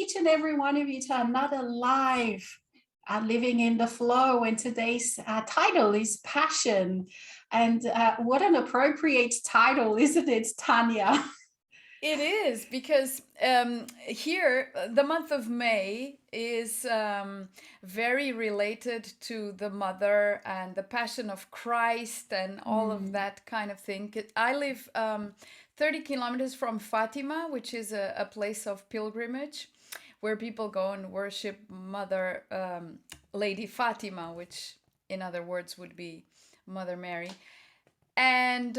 each and every one of you to another live Living in the Flow. And today's title is Passion. And what an appropriate title, isn't it, Tanya? It is because here the month of May is very related to the mother and the passion of Christ and all of Mm, that kind of thing. I live 30 kilometers from Fatima, which is a place of pilgrimage where people go and worship Mother Lady Fatima, which in other words would be Mother Mary. And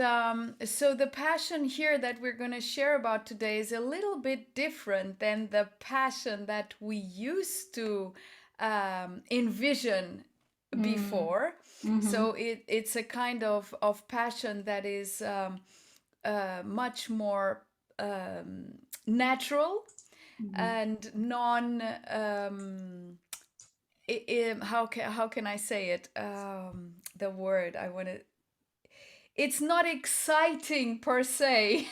so the passion here that we're going to share about today is a little bit different than the passion that we used to envision mm, before. mm-hmm, So it's a kind of passion that is much more natural mm-hmm. and non. How can I say it? The word I want to, it's not exciting per se.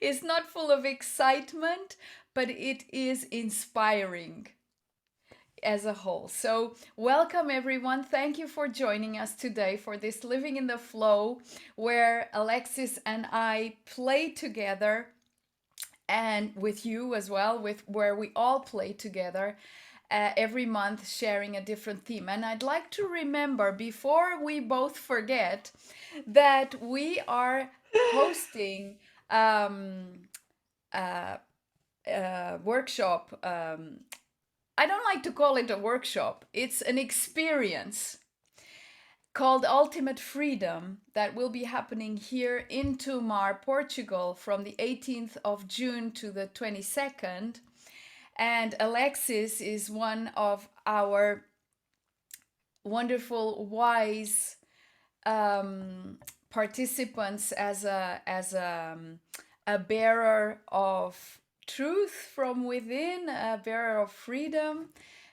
It's not full of excitement, but it is inspiring as a whole. So, welcome everyone. Thank you for joining us today for this Living in the Flow, where Alexis and I play together, and with you as well, with where we all play together every month, sharing a different theme. And I'd like to remember before we both forget that we are hosting a, a workshop. I don't like to call it a workshop, it's an experience called Ultimate Freedom that will be happening here in Tomar, Portugal from the 18th of June to the 22nd. And Alexis is one of our wonderful, wise participants as a bearer of truth from within, a bearer of freedom,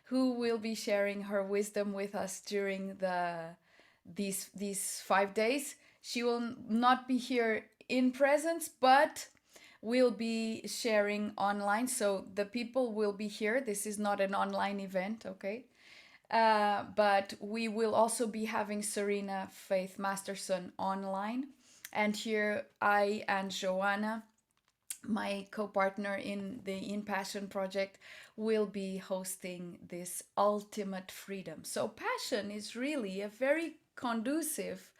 who will be sharing her wisdom with us during these 5 days. She will not be here in presence, but will be sharing online. So the people will be here. This is not an online event, okay? But we will also be having Serena Faith Masterson online. And here I and Joanna, my co-partner in the In Passion project, will be hosting this ultimate freedom. So passion is really a very conducive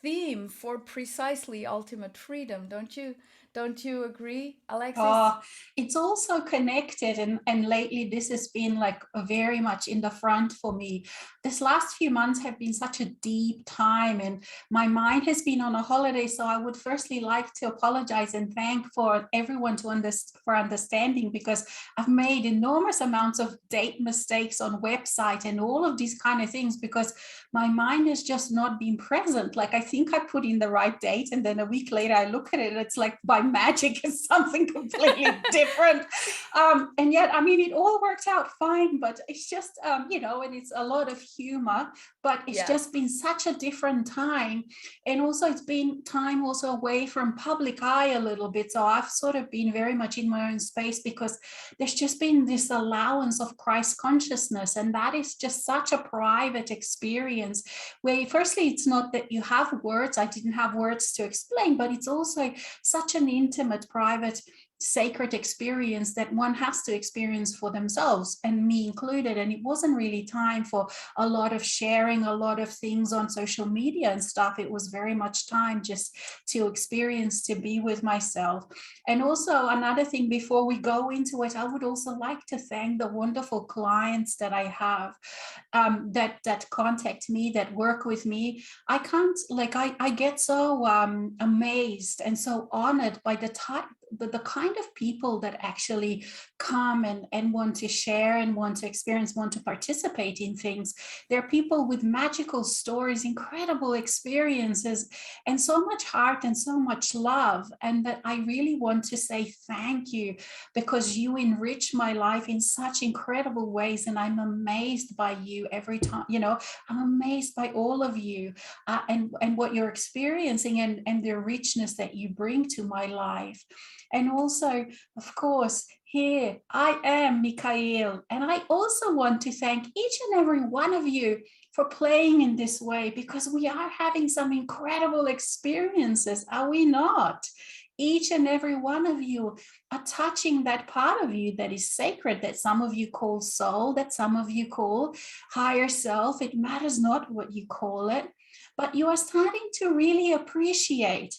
theme for precisely ultimate freedom. Don't you agree, Alexis? Oh, it's also connected, and lately this has been like very much in the front for me. This last few months have been such a deep time, and my mind has been on a holiday. So I would firstly like to apologize and thank for everyone for understanding, because I've made enormous amounts of date mistakes on website and all of these kind of things because my mind has just not been present. Like I think I put in the right date, and then a week later I look at it, and it's like by magic it's something completely different. And yet, I mean, it all worked out fine, but it's just, and it's a lot of humor, but it's Yeah. just been such a different time. And also it's been time also away from public eye a little bit. So I've sort of been very much in my own space because there's just been this allowance of Christ consciousness. And that is just such a private experience where firstly, it's not that you have words. I didn't have words to explain, but it's also such an intimate, private, sacred experience that one has to experience for themselves, and me included. And it wasn't really time for a lot of sharing, a lot of things on social media and stuff. It was very much time just to experience, to be with myself. And also another thing before we go into it, I would also like to thank the wonderful clients that I have, that contact me, that work with me. I can't, like, I get so amazed and so honored by the kind of people that actually come and want to share and want to experience, want to participate in things. They're people with magical stories, incredible experiences, and so much heart and so much love. And that I really want to say thank you, because you enrich my life in such incredible ways. And I'm amazed by you every time, I'm amazed by all of you, and what you're experiencing, and the richness that you bring to my life. And also, of course, here. I am Michael. And I also want to thank each and every one of you for playing in this way, because we are having some incredible experiences, are we not? Each and every one of you are touching that part of you that is sacred, that some of you call soul, that some of you call higher self. It matters not what you call it, but you are starting to really appreciate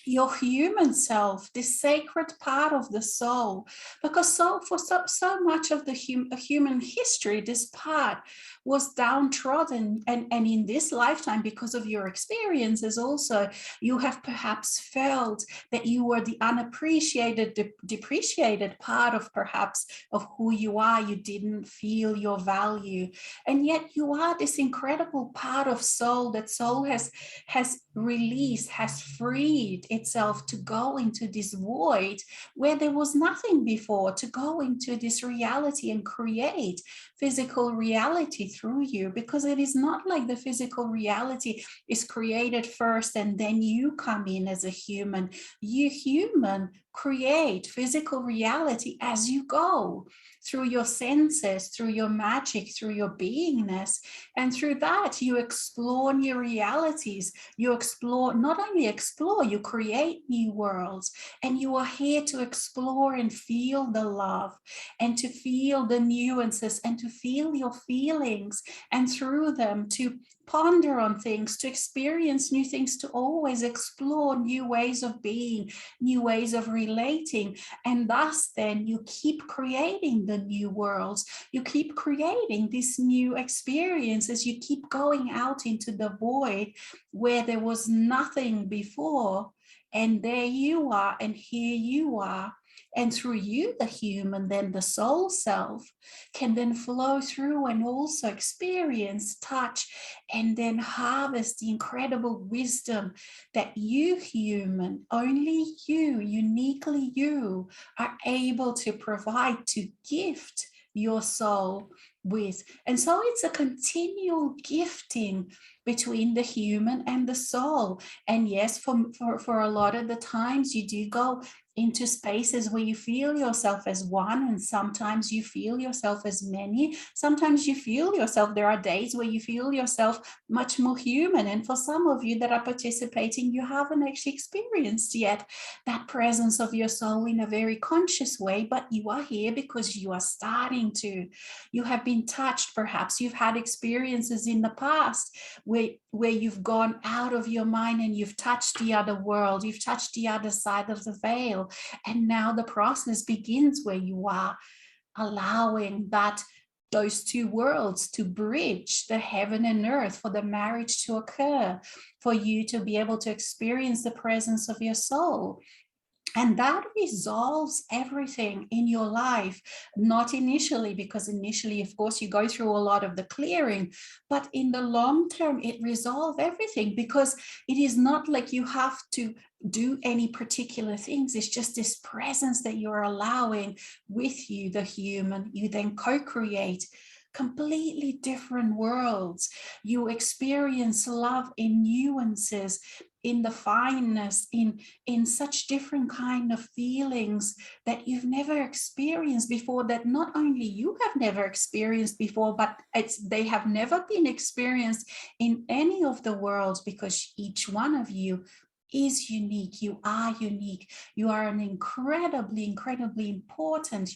your human self, this sacred part of the soul, because so much of the human history, this part was downtrodden, and in this lifetime, because of your experiences also, you have perhaps felt that you were the unappreciated, depreciated part of perhaps of who you are. You didn't feel your value, and yet you are this incredible part of soul, that soul has released, has freed itself to go into this void where there was nothing before, to go into this reality and create physical reality through you, because it is not like the physical reality is created first and then you come in as a human. You human create physical reality as you go through your senses, through your magic, through your beingness, and through that you explore new realities. You explore, not only explore, you create new worlds, and you are here to explore and feel the love, and to feel the nuances, and to feel your feelings, and through them to ponder on things, to experience new things, to always explore new ways of being, new ways of relating. And thus then you keep creating the new worlds, you keep creating these new experiences, you keep going out into the void where there was nothing before, and there you are, and here you are. And through you, the human, then the soul self can then flow through and also experience, touch, and then harvest the incredible wisdom that you, human, only you, uniquely you, are able to provide, to gift your soul with. And so it's a continual gifting between the human and the soul. And yes, for a lot of the times you do go into spaces where you feel yourself as one, and sometimes you feel yourself as many. Sometimes you feel yourself, there are days where you feel yourself much more human, and for some of you that are participating, you haven't actually experienced yet that presence of your soul in a very conscious way, but you are here because you are starting to. You have been touched, perhaps you've had experiences in the past where you've gone out of your mind and you've touched the other world, you've touched the other side of the veil. And now the process begins where you are allowing those two worlds to bridge, the heaven and earth, for the marriage to occur, for you to be able to experience the presence of your soul. And that resolves everything in your life, not initially, because initially, of course, you go through a lot of the clearing, but in the long term, it resolves everything, because it is not like you have to do any particular things. It's just this presence that you're allowing with you, the human. You then co-create completely different worlds. You experience love in nuances, in the fineness, in such different kind of feelings that you've never experienced before, that not only you have never experienced before, but they have never been experienced in any of the worlds, because each one of you is unique. You are unique. You are an incredibly important,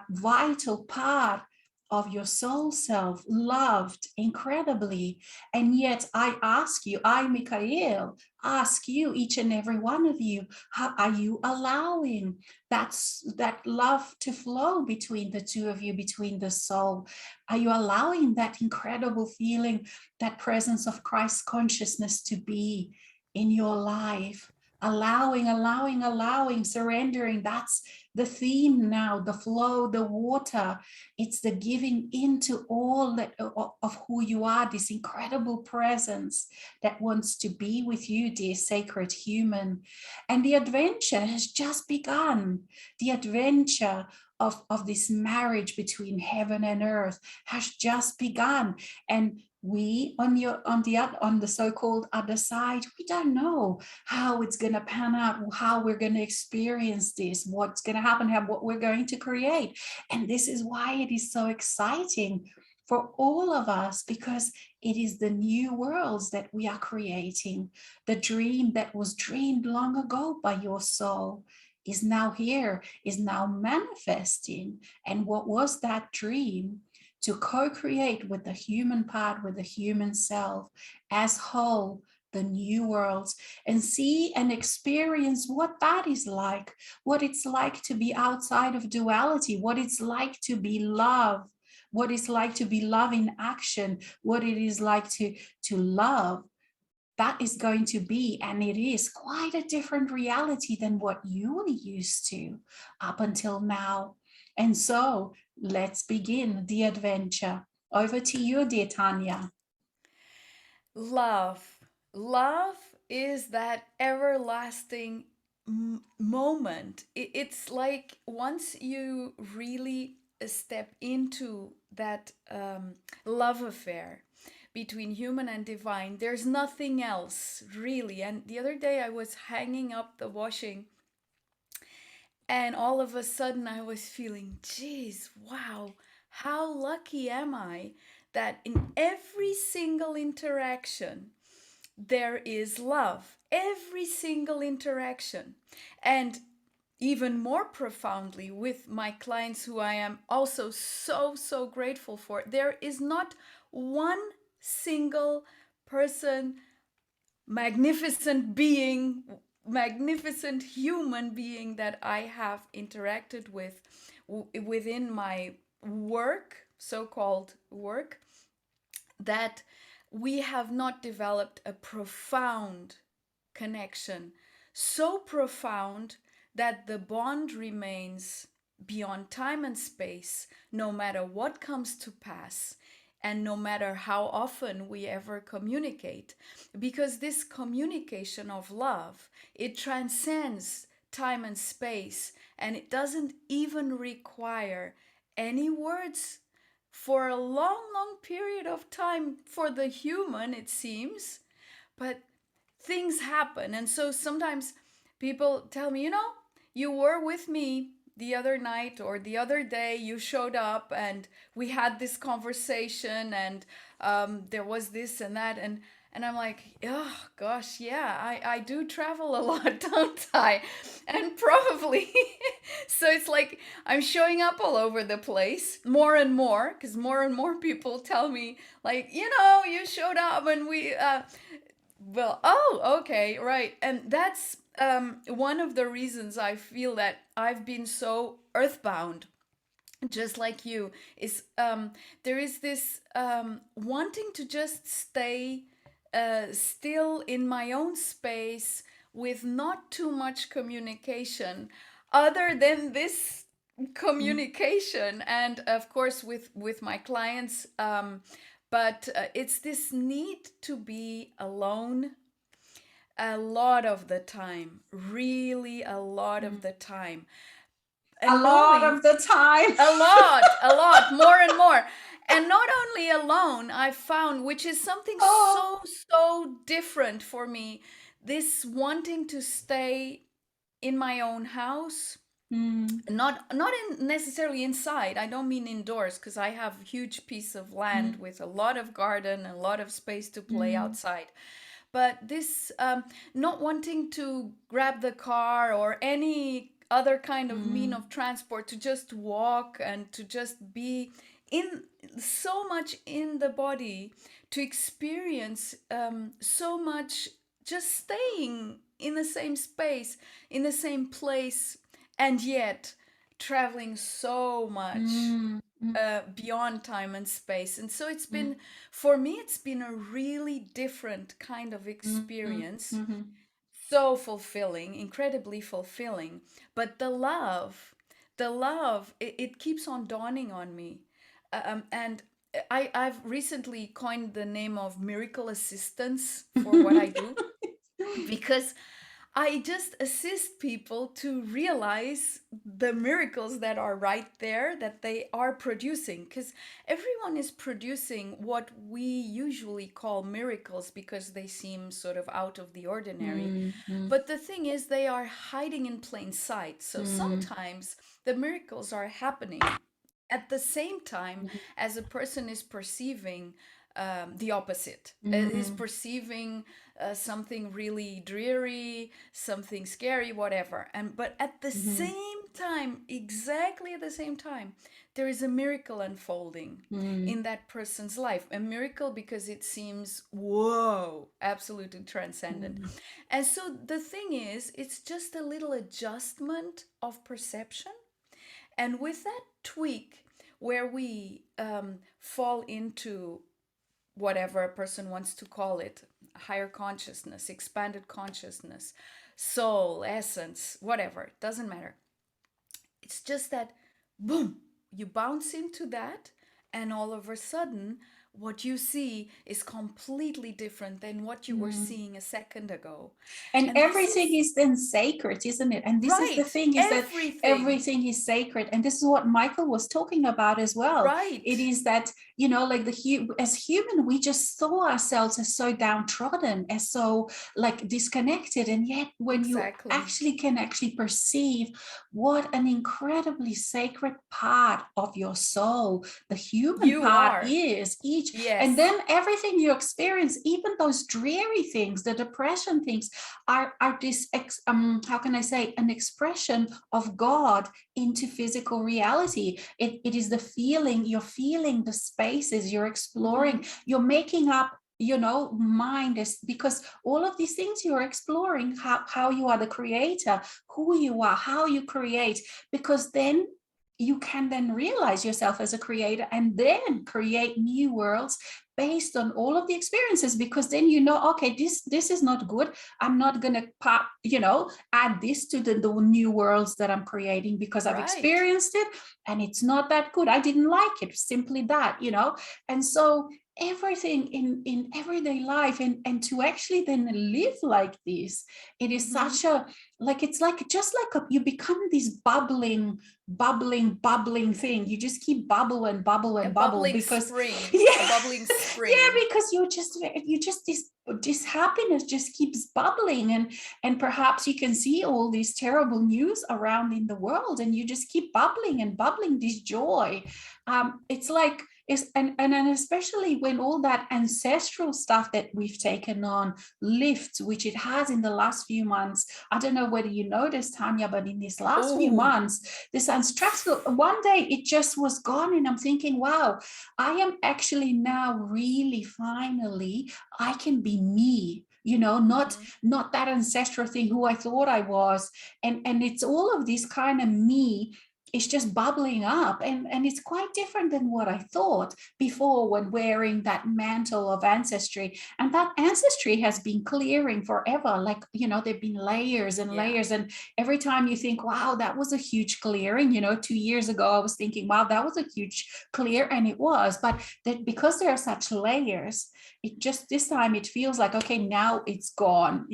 vital part of your soul self, loved incredibly. And yet I ask you, I, Michael, ask you, each and every one of you, how are you allowing that love to flow between the two of you, between the soul? Are you allowing that incredible feeling, that presence of Christ consciousness to be in your life? Allowing, surrendering. That's the theme now, the flow, the water. It's the giving into all that of who you are, this incredible presence that wants to be with you, dear sacred human. And the adventure has just begun. The adventure of this marriage between heaven and earth has just begun. And we on the so-called other side, we don't know how it's going to pan out, how we're going to experience this, what's going to happen, what we're going to create. And this is why it is so exciting for all of us, because it is the new worlds that we are creating. The dream that was dreamed long ago by your soul is now here, is now manifesting. And what was that dream? To co-create with the human part, with the human self as whole, the new worlds, and see and experience what that is like, what it's like to be outside of duality, what it's like to be love, what it's like to be love in action, what it is like to love. That is going to be, and it is quite a different reality than what you were used to up until now. And so let's begin the adventure. Over to you, dear Tanya. Love. Love is that everlasting moment. It's like once you really step into that love affair between human and divine, there's nothing else really. And the other day I was hanging up the washing, and all of a sudden I was feeling, geez, wow, how lucky am I that in every single interaction there is love. Every single interaction. And even more profoundly with my clients, who I am also so, so grateful for, there is not one single person, magnificent being, magnificent human being that I have interacted with within my work, so-called work, that we have not developed a profound connection, so profound that the bond remains beyond time and space, no matter what comes to pass and no matter how often we ever communicate. Because this communication of love, it transcends time and space, and it doesn't even require any words for a long, long period of time for the human, it seems. But things happen. And so sometimes people tell me, you were with me the other night or the other day, you showed up and we had this conversation, and there was this and that. And I'm like, oh gosh, yeah, I do travel a lot, don't I? And probably, so it's like I'm showing up all over the place more and more, because more and more people tell me, like, you showed up and we, well, oh, okay, right. And that's one of the reasons I feel that I've been so earthbound, just like you, is there is this wanting to just stay still in my own space with not too much communication other than this communication, and of course with my clients, but it's this need to be alone a lot of the time, really a lot of the time, A and lot knowing of the time. a lot, more and more. And not only alone, I found, which is something Oh. so, so different for me, this wanting to stay in my own house, Mm, not necessarily inside. I don't mean indoors, because I have a huge piece of land mm, with a lot of garden and a lot of space to play mm, outside. But this not wanting to grab the car or any other kind of mean mm, of transport, to just walk and to just be in so much in the body, to experience so much, just staying in the same space, in the same place, and yet traveling so much mm, mm, beyond time and space. And so it's been, mm, for me, it's been a really different kind of mm, mm, experience. mhm. So fulfilling, incredibly fulfilling. But the love, it keeps on dawning on me. And I've recently coined the name of miracle assistance for what I do, because I just assist people to realize the miracles that are right there that they are producing, because everyone is producing what we usually call miracles because they seem sort of out of the ordinary. Mm, mm, But the thing is, they are hiding in plain sight. So mm, sometimes the miracles are happening at the same time mm, as a person is perceiving the opposite. Is mm, perceiving something really dreary, something scary, whatever. And but at the mm, same time, exactly at the same time, there is a miracle unfolding mm, in that person's life. A miracle because it seems whoa, absolutely transcendent. mm, And so the thing is, it's just a little adjustment of perception, and with that tweak, where we fall into whatever a person wants to call it, higher consciousness, expanded consciousness, soul, essence, whatever, it doesn't matter. It's just that, boom, you bounce into that, and all of a sudden, what you see is completely different than what you were mm. seeing a second ago. And And this everything is is then sacred, isn't it? And this is the right, thing, is that everything. everything is sacred. And this is what Michael was talking about as well. It Right, is that, like as human, we just saw ourselves as so downtrodden, as so like disconnected. And yet when you exactly. actually can actually perceive what an incredibly sacred part of your soul the human You part are. is, each, and Yes. then everything you experience, even those dreary things, the depression things, are this how can I say, an expression of God into physical reality. It is the feeling, you're feeling the spaces, you're Mm-hmm. exploring, you're making up mind, is because all of these things you're exploring, how you are the creator, who you are, how you create, because then you can then realize yourself as a creator and then create new worlds based on all of the experiences, because then okay, this is not good. I'm not gonna add this to the new worlds that I'm creating, because I've Right. experienced it and it's not that good. I didn't like it, simply that. And so everything in everyday life, and to actually then live like this, it is Mm-hmm. such a, like, it's like just like you become this bubbling thing. You just keep bubble and bubble A and bubble, bubbling because spring. yeah, A bubbling yeah, spring. because you just this happiness just keeps bubbling, and perhaps you can see all these terrible news around in the world, and you just keep bubbling and bubbling this joy. It's like, and especially when all that ancestral stuff that we've taken on lifts, which it has in the last few months. I don't know whether you noticed, Tanya, but in these last few Oh. months, this ancestral, one day it just was gone, and I'm thinking, wow, I am actually now really finally, I can be me, not Mm-hmm. not that ancestral thing who I thought I was. And it's all of this kind of me, it's just bubbling up, and it's quite different than what I thought before, when wearing that mantle of ancestry. And that ancestry has been clearing forever, like, there've been layers and Yeah. layers, and every time you think, wow, that was a huge clearing. 2 years ago I was thinking, wow, that was a huge clear, and it was, but that because there are such layers, it just, this time it feels like, okay, now it's gone.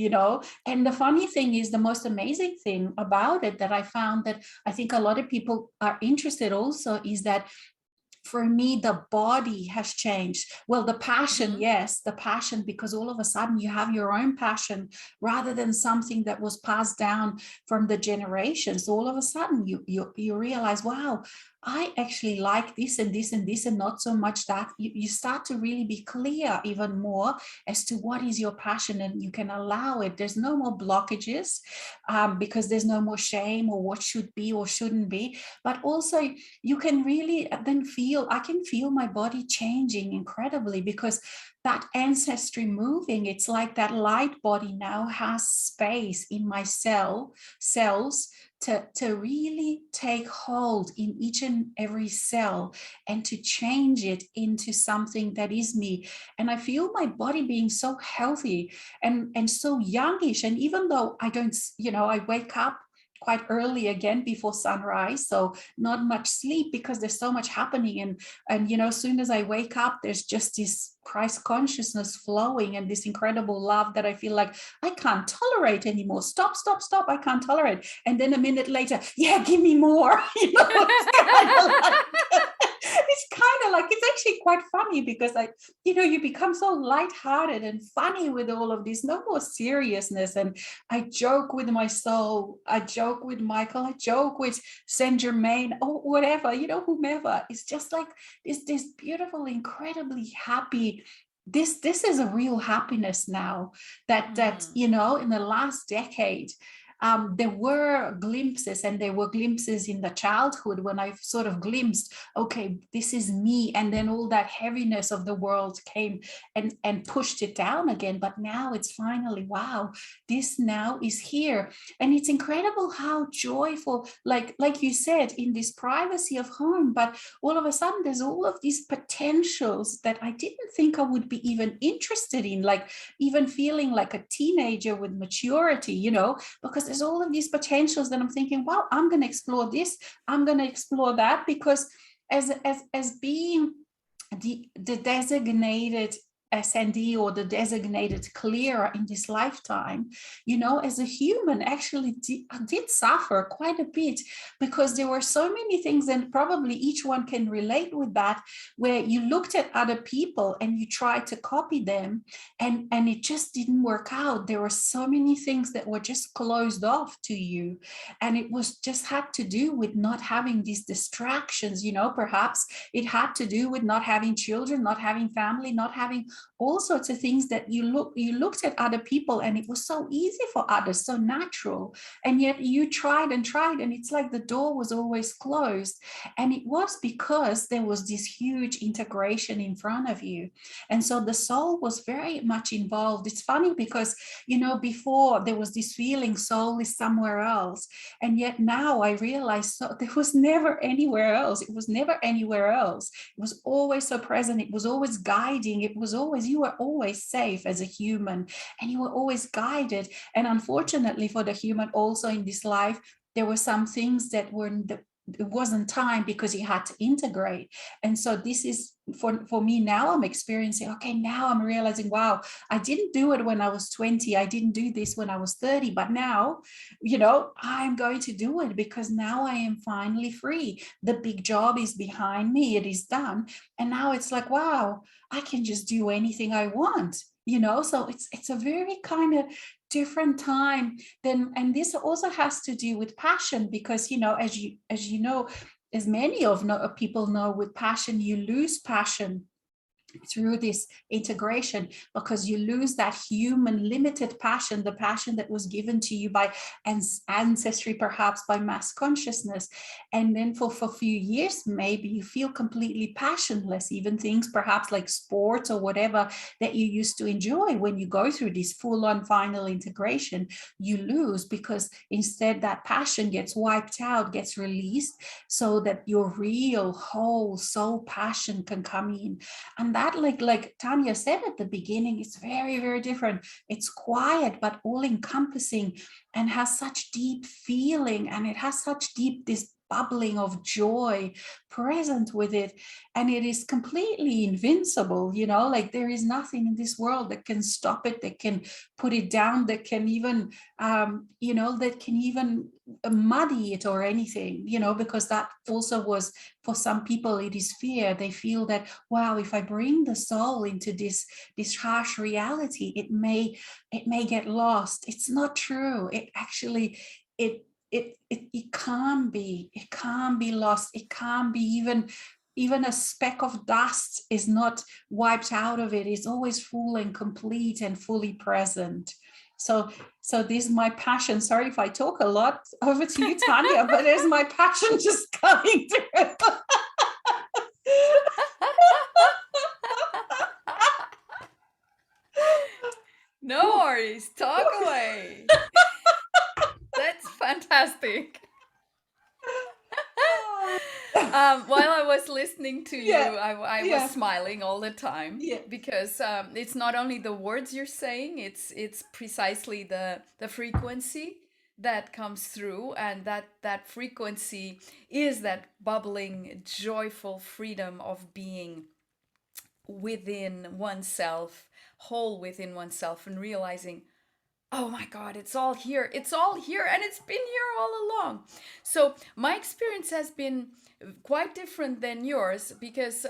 And the funny thing is, the most amazing thing about it that I found, that I think a lot of people are interested also, is that for me the body has changed. Well, the passion, Mm-hmm. yes, the passion, because all of a sudden you have your own passion, rather than something that was passed down from the generations. All of a sudden you realize, wow, I actually like this and this and this, and not so much that. You start to really be clear even more as to what is your passion, and you can allow it. There's no more blockages, because there's no more shame or what should be or shouldn't be. But also, you can really then feel, I can feel my body changing incredibly, because that ancestry moving, it's like that light body now has space in my cells to really take hold in each and every cell, and to change it into something that is me. And I feel my body being so healthy and so youngish. And even though I don't, I wake up quite early again before sunrise, so not much sleep because there's so much happening. And as soon as I wake up, there's just this Christ consciousness flowing and this incredible love that I feel like I can't tolerate anymore. Stop, stop, stop. I can't tolerate. And then a minute later, yeah, give me more. It's kind of like it's actually quite funny because you become so lighthearted and funny with all of this, no more seriousness. And I joke with my soul, I joke with Michael, I joke with Saint Germain or whatever, whomever. It's just like this beautiful, incredibly happy. This is a real happiness now that in the last decade. There were glimpses, and there were glimpses in the childhood when I sort of glimpsed, okay, this is me. And then all that heaviness of the world came and pushed it down again. But now it's finally, wow, this now is here. And it's incredible how joyful, like you said, in this privacy of home, but all of a sudden there's all of these potentials that I didn't think I would be even interested in, like even feeling like a teenager with maturity, because there's all of these potentials that I'm thinking, wow, I'm going to explore this, I'm going to explore that, because as being the designated SND or the designated clearer in this lifetime, as a human, actually did suffer quite a bit, because there were so many things, and probably each one can relate with that, where you looked at other people and you tried to copy them, and it just didn't work out. There were so many things that were just closed off to you, and it was just had to do with not having these distractions. Perhaps it had to do with not having children, not having family, not having all sorts of things that you looked at other people, and it was so easy for others, so natural, and yet you tried and tried, and it's like the door was always closed. And it was because there was this huge integration in front of you, and so the soul was very much involved. It's funny because before there was this feeling soul is somewhere else, and yet now I realize, so there was never anywhere else. It was never anywhere else. It was always so present. It was always guiding. It was always, you were always safe as a human, and you were always guided. And unfortunately for the human also in this life, there were some things that it wasn't time, because you had to integrate. And so this is for me now, I'm experiencing, okay, now I'm realizing, wow, I didn't do it when I was 20, I didn't do this when I was 30, but now I'm going to do it, because now I am finally free. The big job is behind me, it is done, and now it's like, wow, I can just do anything I want. So it's a very kind of different time then. And this also has to do with passion, because as many of people know, with passion you lose passion through this integration, because you lose that human limited passion, the passion that was given to you by ancestry, perhaps by mass consciousness. And then for a few years, maybe you feel completely passionless, even things perhaps like sports or whatever that you used to enjoy. When you go through this full-on final integration, you lose, because instead that passion gets wiped out, gets released, so that your real whole soul passion can come in. And that, like Tanya said at the beginning, it's very, very different. It's quiet but all encompassing, and has such deep feeling, and it has such deep, this bubbling of joy present with it, and it is completely invincible. Like there is nothing in this world that can stop it, that can put it down, that can even that can even muddy it or anything, because that also was, for some people, it is fear. They feel that, wow, if I bring the soul into this harsh reality, it may get lost. It's not true. It actually, it can't be lost. It can't be even a speck of dust is not wiped out of it. It's always full and complete and fully present. So this is my passion. Sorry if I talk a lot. Over to you, Tanya, but there's my passion just coming through. No worries, talk away. That's fantastic. While I was listening to you, I was smiling all the time, because it's not only the words you're saying, it's precisely the frequency that comes through, and that frequency is that bubbling, joyful freedom of being within oneself, whole within oneself, and realizing, oh my God, it's all here. It's all here, and it's been here all along. So my experience has been quite different than yours, because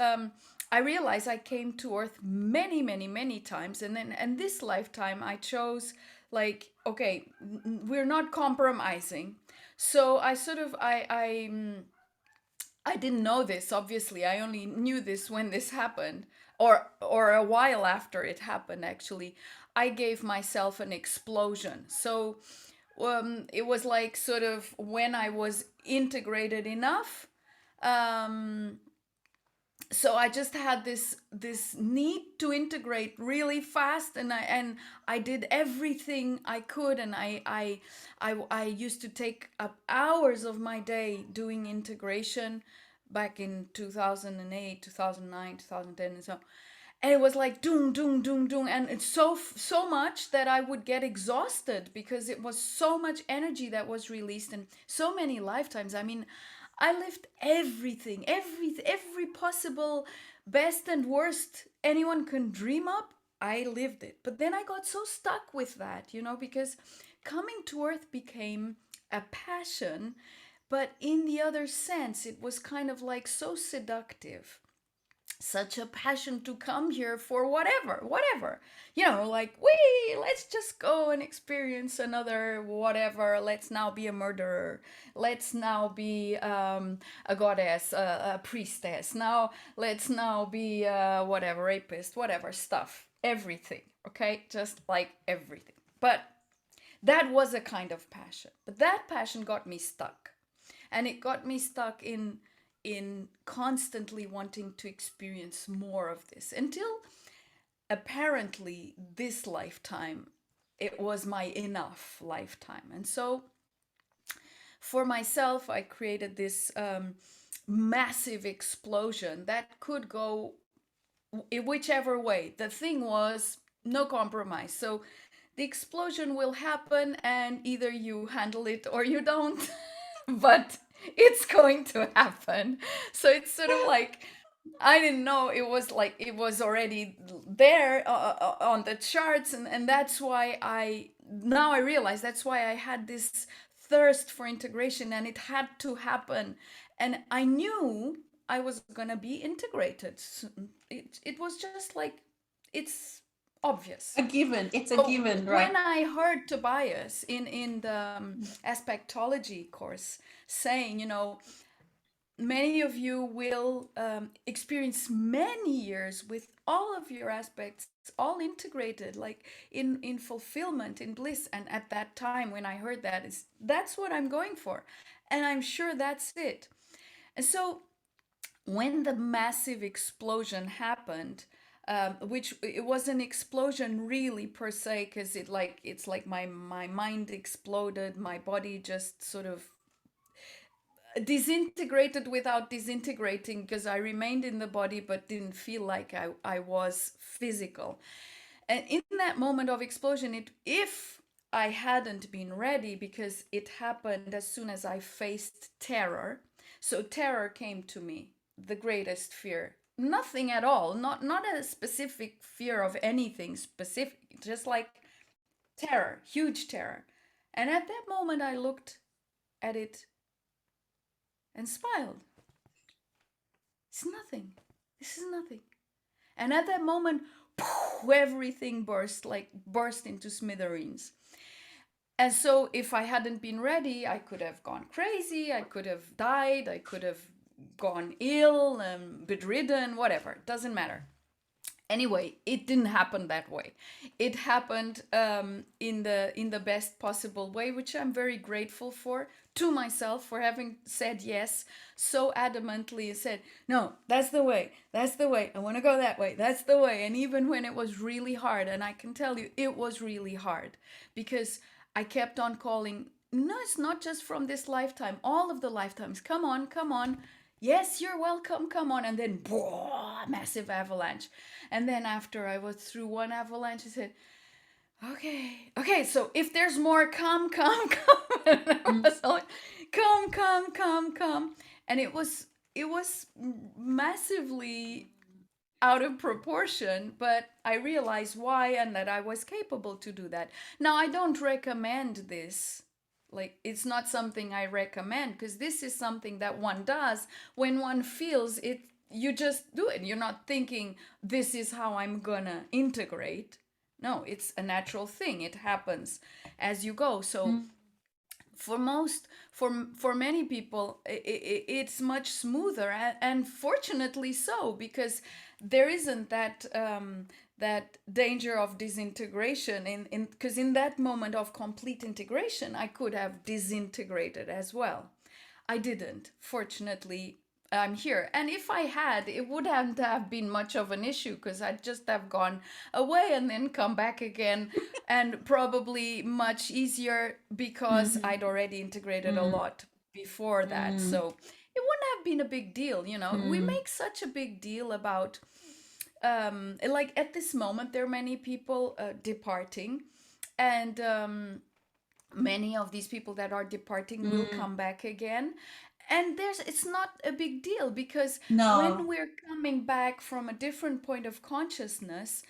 I realized I came to Earth many, many, many times, and this lifetime I chose, like, okay, we're not compromising. So I didn't know this, obviously. I only knew this when this happened, or a while after it happened, actually. I gave myself an explosion. So it was like, sort of, when I was integrated enough. Um, so I just had this need to integrate really fast, and I did everything I could, and I used to take up hours of my day doing integration back in 2008, 2009, 2010, and so. And it was like doom, doom, doom, doom, and it's so much that I would get exhausted, because it was so much energy that was released in so many lifetimes. I mean, I lived everything, every possible best and worst anyone can dream up. I lived it. But then I got so stuck with that, because coming to Earth became a passion, but in the other sense, it was kind of like so seductive, such a passion to come here for whatever, like, let's just go and experience another whatever. Let's now be a murderer. Let's now be a goddess, a priestess. Now let's now be whatever, rapist, whatever stuff, everything. Okay, just like everything. But that was a kind of passion, but that passion got me stuck, and it got me stuck in constantly wanting to experience more of this, until apparently this lifetime, it was my enough lifetime. And so for myself, I created this massive explosion that could go whichever way. The thing was, no compromise. So the explosion will happen, and either you handle it or you don't. But it's going to happen. So it's sort of like, I didn't know it was like, it was already there on the charts, and that's why now I realize that's why I had this thirst for integration, and it had to happen, and I knew I was gonna be integrated. It was just like, it's obvious. A given. It's a So given, when right? I heard Tobias in the aspectology course saying, many of you will experience many years with all of your aspects all integrated, like in fulfillment, in bliss. And at that time, when I heard that, is that's what I'm going for, and I'm sure that's it. And so when the massive explosion happened, which it was an explosion really per se, because it's like my mind exploded, my body just sort of disintegrated without disintegrating, because I remained in the body but didn't feel like I was physical. And in that moment of explosion, if I hadn't been ready, because it happened as soon as I faced terror. So terror came to me, the greatest fear. Nothing at all, not a specific fear of anything specific, just like terror, huge terror. And at that moment, I looked at it and smiled. It's nothing. This is nothing. And at that moment, everything burst into smithereens. And so if I hadn't been ready, I could have gone crazy, I could have died, I could have gone ill and bedridden, whatever. Doesn't matter. Anyway, it didn't happen that way. It happened in the best possible way, which I'm very grateful for, to myself, for having said yes so adamantly, and said, no, that's the way, I want to go that way, that's the way. And even when it was really hard, and I can tell you it was really hard, because I kept on calling, no, it's not just from this lifetime, all of the lifetimes, come on, come on. Yes, you're welcome, come on. And then, massive avalanche. And then after I was through one avalanche, I said, Okay, so if there's more, come. And I Mm, was like, come. And it was massively out of proportion, but I realized why and that I was capable to do that. Now, I don't recommend this. Like, it's not something I recommend because this is something that one does when one feels it. You just do it. You're not thinking, this is how I'm gonna integrate. No, it's a natural thing. It happens as you go. So, mm, for most for many people it's much smoother, and fortunately so, because there isn't that danger of disintegration in because in that moment of complete integration I could have disintegrated as well. I didn't, fortunately. I'm here, and if I had, it wouldn't have been much of an issue because I'd just have gone away and then come back again, and probably much easier because mhm, I'd already integrated a mm, lot before that. mm, So it wouldn't have been a big deal. We mm, make such a big deal about, like at this moment, there are many people departing, and many of these people that are departing will mm. come back again. And it's not a big deal because when No. we're coming back from a different point of consciousness,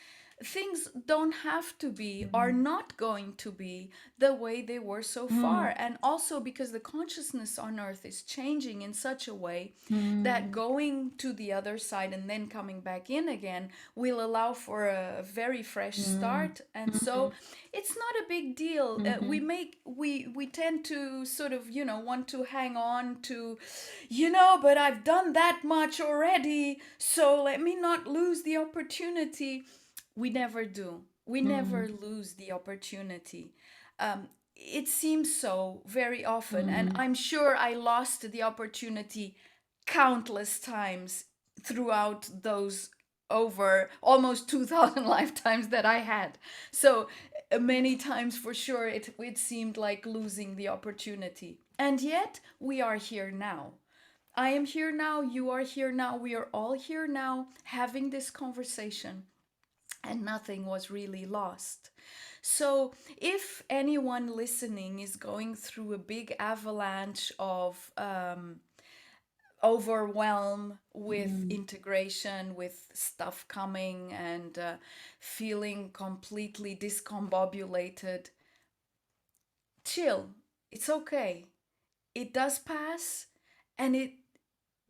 things don't have to be, are Mm, not going to be the way they were so far. mm, And also because the consciousness on earth is changing in such a way that mm, going to the other side and then coming back in again will allow for a very fresh mm, start. And so mhm, it's not a big deal. mhm, We tend to sort of, want to hang on to, but I've done that much already, so let me not lose the opportunity. We never do. We never mm, lose the opportunity. It seems so very often, and mm. I'm sure I lost the opportunity countless times throughout those over almost 2000 lifetimes that I had. So many times for sure it seemed like losing the opportunity. And yet we are here now. I am here now, you are here now, we are all here now having this conversation, and nothing was really lost. So, if anyone listening is going through a big avalanche of overwhelm with Mm, integration, with stuff coming, and feeling completely discombobulated, chill. It's okay. It does pass, and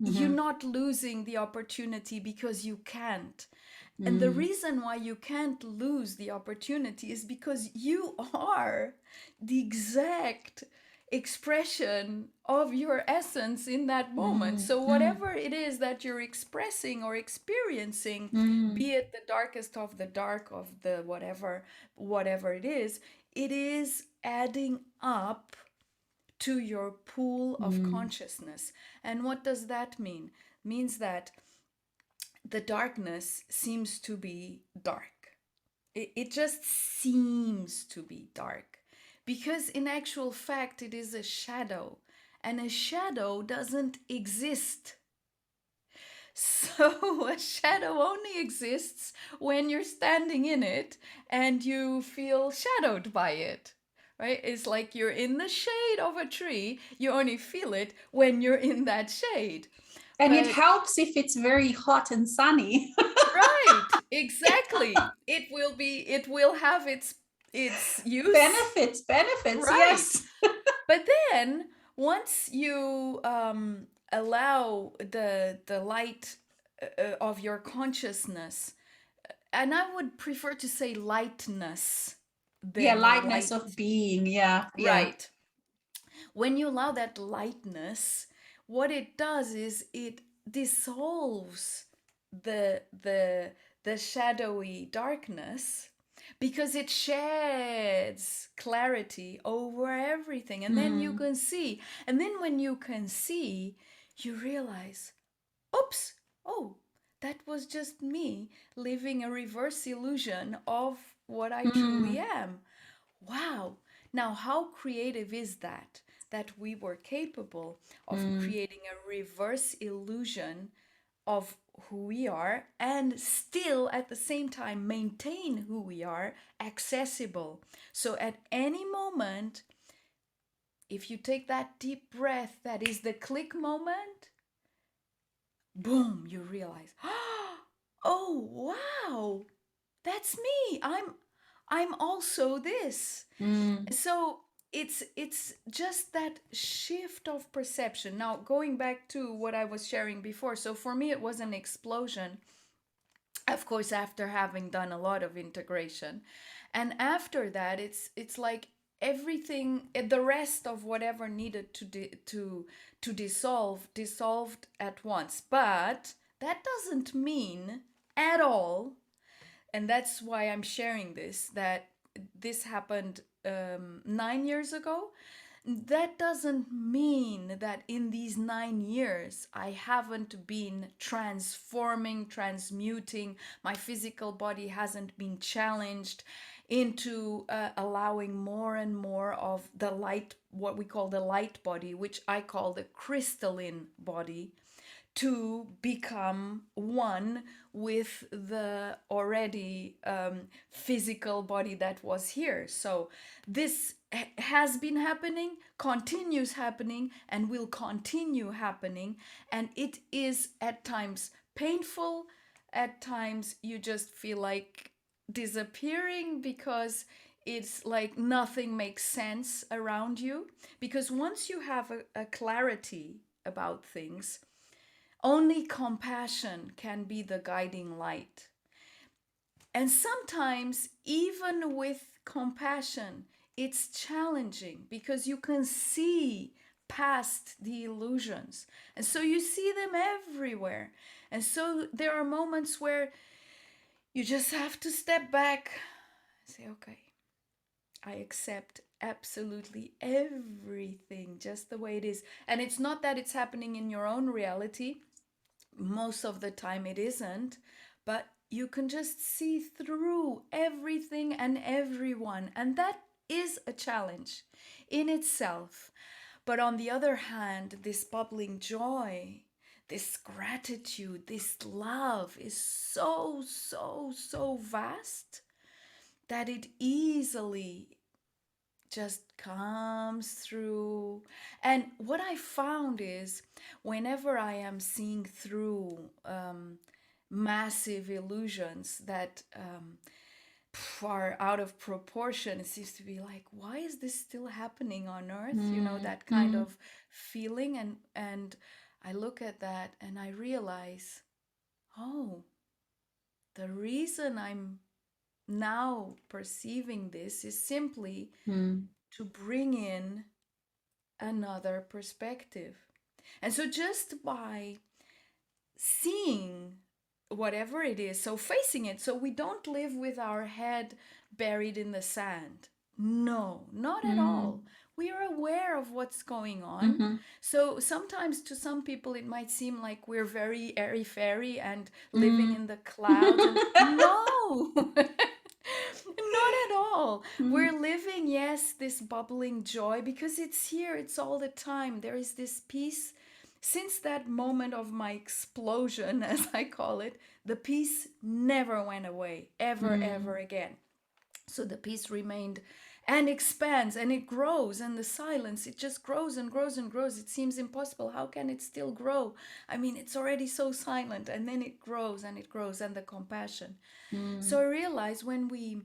you're mhm, not losing the opportunity because you can't. And the mm, reason why you can't lose the opportunity is because you are the exact expression of your essence in that moment. mm, So, mm, whatever it is that you're expressing or experiencing, mm, be it the darkest of the dark of the whatever it is adding up to your pool of mm, consciousness. And what does that mean? Means that the darkness seems to be dark. It just seems to be dark because, in actual fact, it is a shadow, and a shadow doesn't exist. So, a shadow only exists when you're standing in it and you feel shadowed by it. Right? It's like you're in the shade of a tree, you only feel it when you're in that shade. and it But helps if it's very hot and sunny. right, exactly. It will have its use. Benefits, Right. yes. But then once you allow the light of your consciousness, and I would prefer to say lightness Yeah, than lightness light. of being. Yeah, yeah. Right. When you allow that lightness, what it does is it dissolves the shadowy darkness because it sheds clarity over everything, and then you Mm, can see. And then when you can see, you realize, oops, oh, that was just me living a reverse illusion of what I truly mm, am. Wow. Now, how creative is that? That we were capable of mm, creating a reverse illusion of who we are, and still at the same time maintain who we are, accessible. So at any moment, if you take that deep breath, that is the click moment, boom, you realize, oh wow, that's me. I'm also this. Mm. So it's just that shift of perception. Now going back to what I was sharing before. So for me it was an explosion, of course, after having done a lot of integration. And after that, it's like everything, the rest of whatever needed to dissolve dissolved at once. But that doesn't mean at all, and that's why I'm sharing this, that this happened 9 years ago. That doesn't mean that in these 9 years I haven't been transforming, transmuting, my physical body hasn't been challenged into allowing more and more of the light, what we call the light body, which I call the crystalline body, to become one with the already physical body that was here. So this has been happening, continues happening, and will continue happening. And it is at times painful. At times you just feel like disappearing because it's like nothing makes sense around you. Because once you have a clarity about things, only compassion can be the guiding light. And sometimes, even with compassion, it's challenging because you can see past the illusions. And so you see them everywhere. And so there are moments where you just have to step back and say, okay, I accept absolutely everything just the way it is. And it's not that it's happening in your own reality, most of the time it isn't, but you can just see through everything and everyone, and that is a challenge in itself. But on the other hand, this bubbling joy, this gratitude, this love is so, so, so vast that it easily just comes through. And what I found is, whenever I am seeing through massive illusions that are out of proportion, it seems to be like, why is this still happening on earth? You know, Mm. that kind Mm. of feeling. And I look at that and I realize, oh, the reason I'm now perceiving this is simply Mm. to bring in another perspective. And so just by seeing whatever it is, so facing it, so we don't live with our head buried in the sand. No, not at all. Mm. We are aware of what's going on. Mm-hmm. So sometimes to some people it might seem like we're very airy fairy and living Mm. in the clouds, and no, not at all. Mm. We're living, yes, this bubbling joy because it's here, it's all the time. There is this peace. Since that moment of my explosion, as I call it, the peace never went away, ever, ever Mm. again. So the peace remained and expands and it grows, and the silence, it just grows and grows and grows. It seems impossible. How can it still grow? I mean, it's already so silent, and then it grows and it grows, and the compassion. So Mm. I realize when we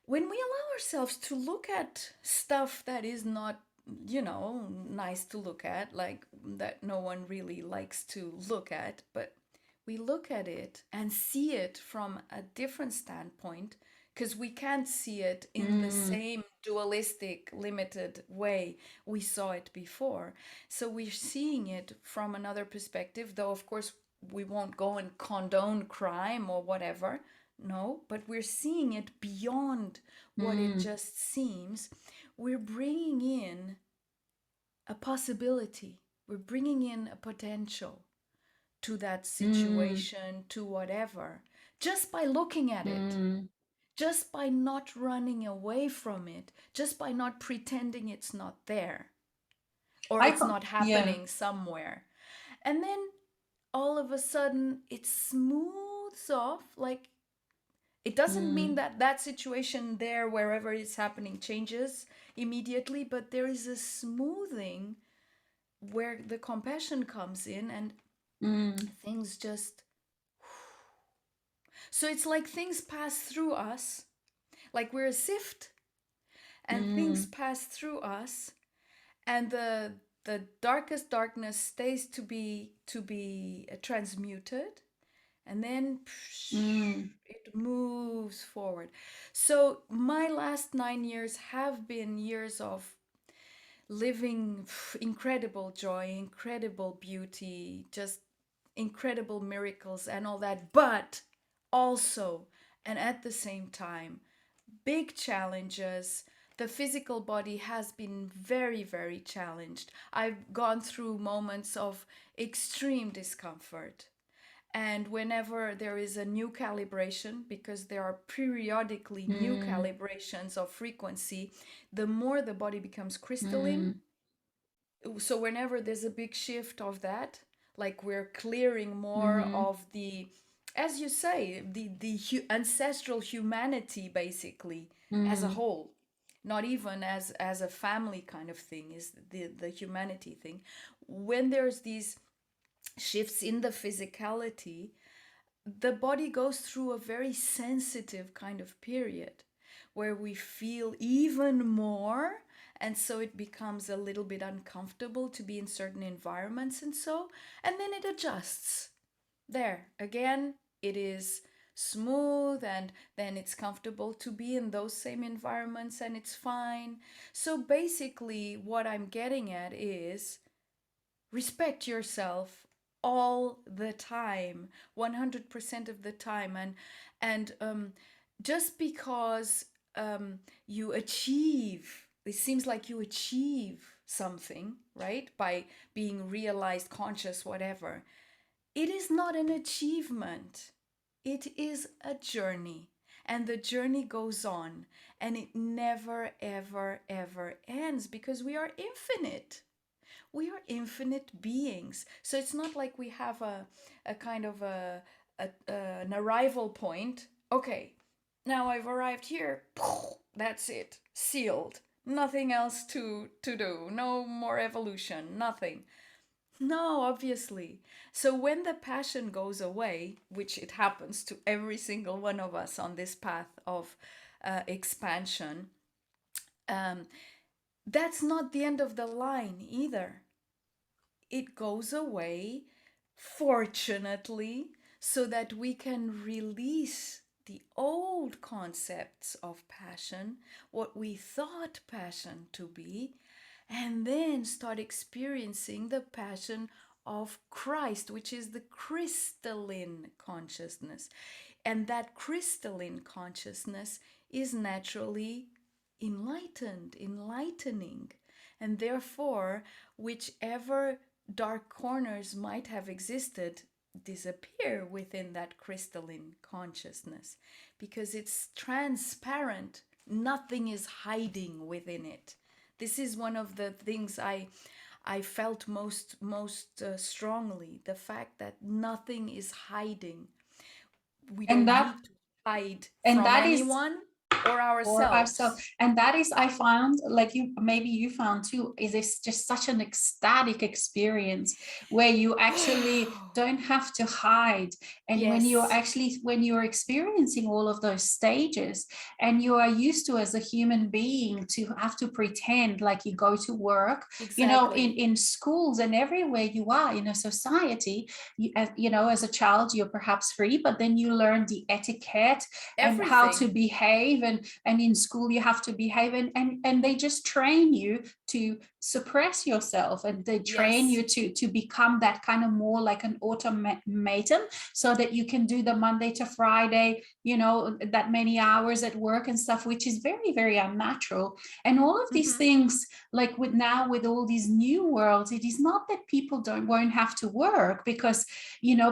allow ourselves to look at stuff that is not, you know, nice to look at, like that no one really likes to look at, but we look at it and see it from a different standpoint, because we can't see it in the Mm. same dualistic, limited way we saw it before. So we're seeing it from another perspective, though, of course, we won't go and condone crime or whatever. No, but we're seeing it beyond what it Mm. just seems. We're bringing in a possibility, we're bringing in a potential to that Mm. situation, to whatever, just by looking at it, Mm. just by not running away from it, just by not pretending it's not there or I it's com- not yeah. happening somewhere. And then all of a sudden it smooths off. Like, it doesn't mean mm, that that situation there, wherever it's happening, changes immediately, but there is a smoothing where the compassion comes in and mm, things just. So it's like things pass through us, like we're a sift, and things mm, pass through us, and the darkest darkness stays to be transmuted, and then mm, it moves forward. So my last 9 years have been years of living incredible joy, incredible beauty, just incredible miracles and all that, but also, and at the same time, big challenges. The physical body has been very, very challenged. I've gone through moments of extreme discomfort. And whenever there is a new calibration, because there are periodically new mm, calibrations of frequency, the more the body becomes crystalline. mm, So whenever there's a big shift of that, like we're clearing more mm, of the, as you say, the ancestral humanity, basically, as a mm, whole, not even as a family kind of thing, is the humanity thing. When there's these shifts in the physicality, the body goes through a very sensitive kind of period where we feel even more, and so it becomes a little bit uncomfortable to be in certain environments, and then it adjusts. There again, it is smooth, and then it's comfortable to be in those same environments, and it's fine. So basically what I'm getting at is respect yourself all the time, 100% of the time. And just because you achieve, it seems like you achieve something, right, by being realized, conscious, whatever, it is not an achievement. It is a journey, and the journey goes on, and it never ever ever ends, because we are infinite. We are infinite beings. So it's not like we have a kind of an arrival point. Okay, now I've arrived here. That's it. Sealed. Nothing else to do. No more evolution. Nothing. No, obviously. So when the passion goes away, which it happens to every single one of us on this path of expansion, um, that's not the end of the line either. It goes away, fortunately, so that we can release the old concepts of passion, what we thought passion to be, and then start experiencing the passion of Christ, which is the crystalline consciousness. And that crystalline consciousness is naturally enlightening. And therefore, whichever dark corners might have existed disappear within that crystalline consciousness, because it's transparent. Nothing is hiding within it. This is one of the things I felt most strongly, the fact that nothing is hiding. We and don't that need to hide and from that is anyone or for ourselves. ourselves. And that is, I found, like you maybe you found too, is this just such an ecstatic experience where you actually don't have to hide. And Yes, when you're experiencing all of those stages, and you are used to, as a human being, to have to pretend like you go to work, exactly. in schools and everywhere you are in a society, as a child you're perhaps free, but then you learn the etiquette and how to Everything. behave, and in school you have to behave, and they just train you to suppress yourself, and they train Yes. you to become that kind of more like an automaton, so that you can do the Monday to Friday, that many hours at work and stuff, which is very, very unnatural. And all of these Mm-hmm. things, like with all these new worlds, it is not that people won't have to work, because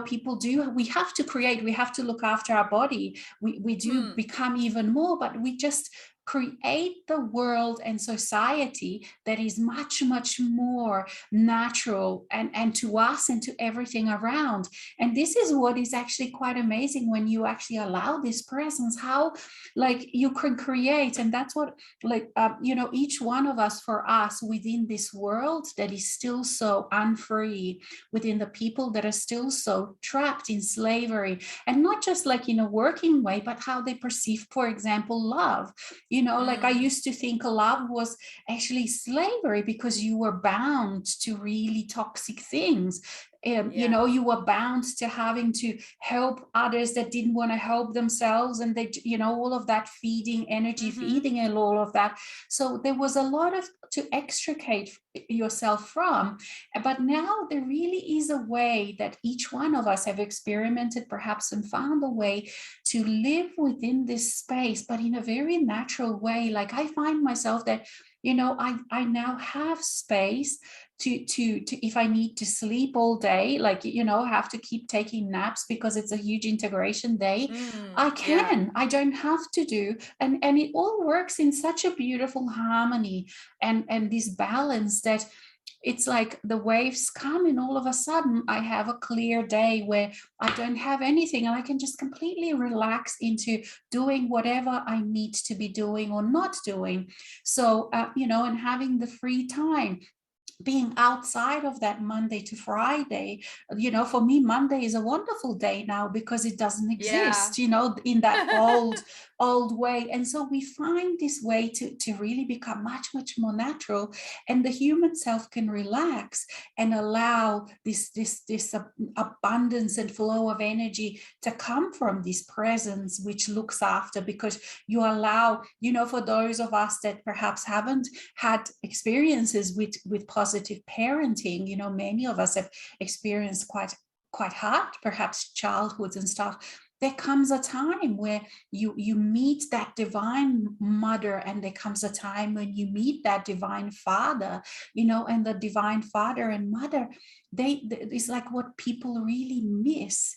people do. We have to create, we have to look after our body, we do Hmm. become even more, but we just create the world and society that is much, much more natural and to us and to everything around. And this is what is actually quite amazing when you actually allow this presence, how like you can create. And that's what like each one of us, for us within this world that is still so unfree, within the people that are still so trapped in slavery, and not just like in a working way, but how they perceive, for example, love. Like I Mm. used to think love was actually slavery because you were bound to really toxic things. Yeah. You were bound to having to help others that didn't want to help themselves, and they, all of that feeding, energy Mm-hmm. feeding, and all of that. So there was a lot of to extricate yourself from. But now there really is a way that each one of us have experimented perhaps and found a way to live within this space, but in a very natural way. Like I find myself that I now have space to if I need to sleep all day, like have to keep taking naps because it's a huge integration day, Mm. I Yeah. can. I don't have to do. And it all works in such a beautiful harmony and this balance that it's like the waves come and all of a sudden I have a clear day where I don't have anything and I can just completely relax into doing whatever I need to be doing or not doing. So and having the free time, being outside of that Monday to Friday. For me, Monday is a wonderful day now because it doesn't Yeah. exist, in that old way. And so we find this way to really become much, much more natural, and the human self can relax and allow this abundance and flow of energy to come from this presence which looks after, because you allow, for those of us that perhaps haven't had experiences with positive parenting, many of us have experienced quite hard perhaps childhoods and stuff. There comes a time where you meet that divine mother, and there comes a time when you meet that divine father, and the divine father and mother, it's like what people really miss.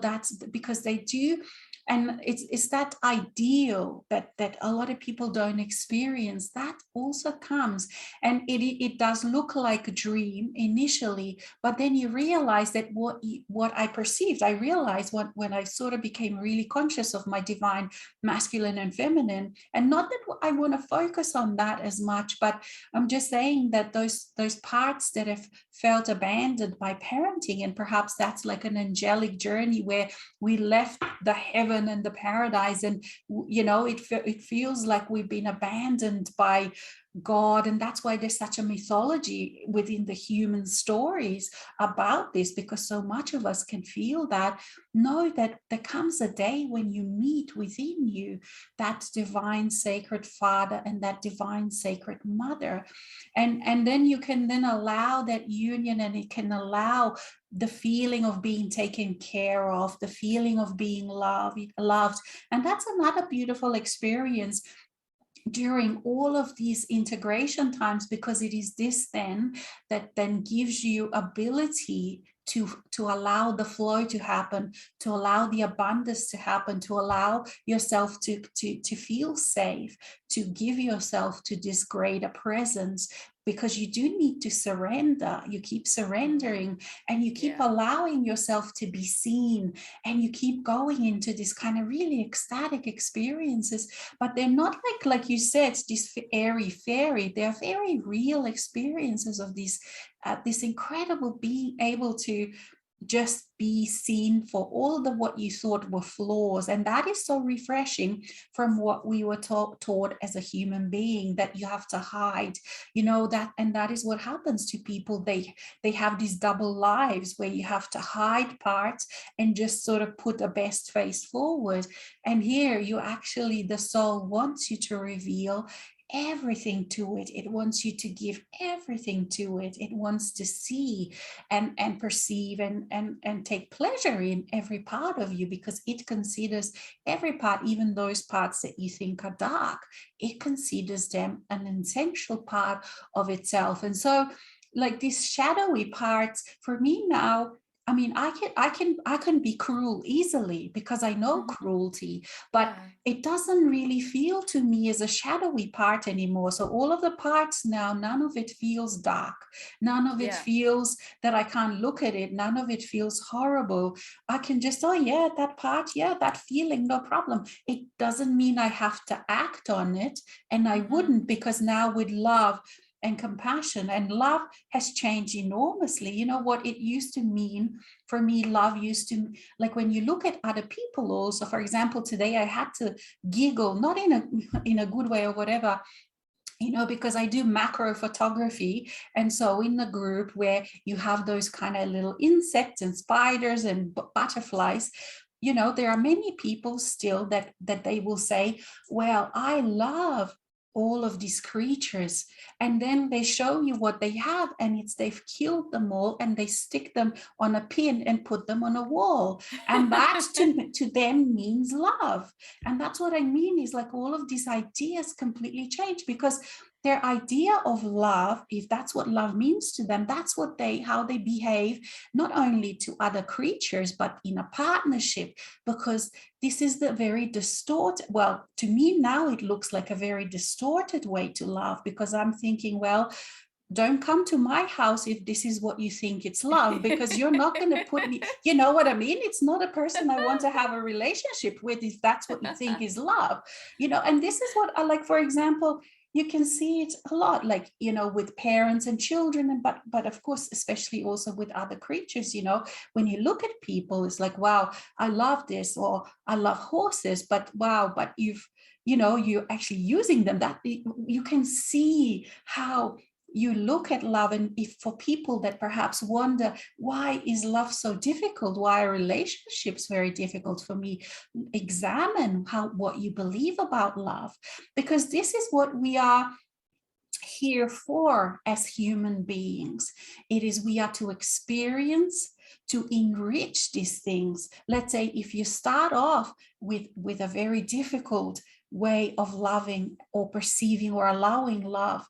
That's because they do. And it's that ideal that a lot of people don't experience, that also comes. And it does look like a dream initially, but then you realize that what I perceived, I realized when I sort of became really conscious of my divine masculine and feminine. And not that I want to focus on that as much, but I'm just saying that those parts that have felt abandoned by parenting, and perhaps that's like an angelic journey where we left the heaven and the paradise, and it feels like we've been abandoned by God. And that's why there's such a mythology within the human stories about this, because so much of us can feel that. Know that there comes a day when you meet within you that divine sacred father and that divine sacred mother, and then you can then allow that union, and it can allow the feeling of being taken care of, the feeling of being loved. And that's another beautiful experience during all of these integration times, because it is this then that then gives you ability to allow the flow to happen, to allow the abundance to happen, to allow yourself to feel safe, to give yourself to this greater presence. Because you do need to surrender, you keep Mm. surrendering, and you keep Yeah. allowing yourself to be seen, and you keep going into this kind of really ecstatic experiences. But they're not like you said, this airy fairy. They're very real experiences of this incredible being able to just be seen for all the what you thought were flaws. And that is so refreshing from what we were taught as a human being, that you have to hide, that. And that is what happens to people. They have these double lives where you have to hide parts and just sort of put a best face forward. And here you actually, the soul wants you to reveal everything to it. It wants you to give everything to it. It wants to see and perceive and take pleasure in every part of you, because it considers every part, even those parts that you think are dark, it considers them an essential part of itself. And so like these shadowy parts for me now, I mean, I can be cruel easily because I know cruelty, but Yeah. it doesn't really feel to me as a shadowy part anymore. So all of the parts now, none of it feels dark. None of it Yeah. feels that I can't look at it. None of it feels horrible. I can just, oh yeah, that part, yeah, that feeling, no problem. It doesn't mean I have to act on it, and I wouldn't, because now with love and compassion, and love has changed enormously. You know what it used to mean for me? Love used to, like, when you look at other people also, for example, today I had to giggle, not in a good way or whatever, because I do macro photography. And so in the group where you have those kind of little insects and spiders and butterflies, there are many people still that they will say, well, I love all of these creatures, and then they show you what they have, and it's they've killed them all and they stick them on a pin and put them on a wall, and that to them means love. And that's what I mean, is like all of these ideas completely change, because their idea of love, if that's what love means to them, that's what how they behave, not only to other creatures but in a partnership. Because this is the very distorted, well, to me now it looks like a very distorted way to love, because I'm thinking, well, don't come to my house if this is what you think it's love, because you're not going to put me, you know what I mean? It's not a person I want to have a relationship with if that's what you think is love. And this is what I like. For example, you can see it a lot, like, with parents and children, and but of course especially also with other creatures. When you look at people, it's like, wow, I love this, or I love horses, but wow, but you're actually using them, that you can see how you look at love. And if for people that perhaps wonder, why is love so difficult, why are relationships very difficult for me, examine what you believe about love, because this is what we are here for as human beings. It is, we are to experience, to enrich these things. Let's say if you start off with a very difficult way of loving or perceiving or allowing love,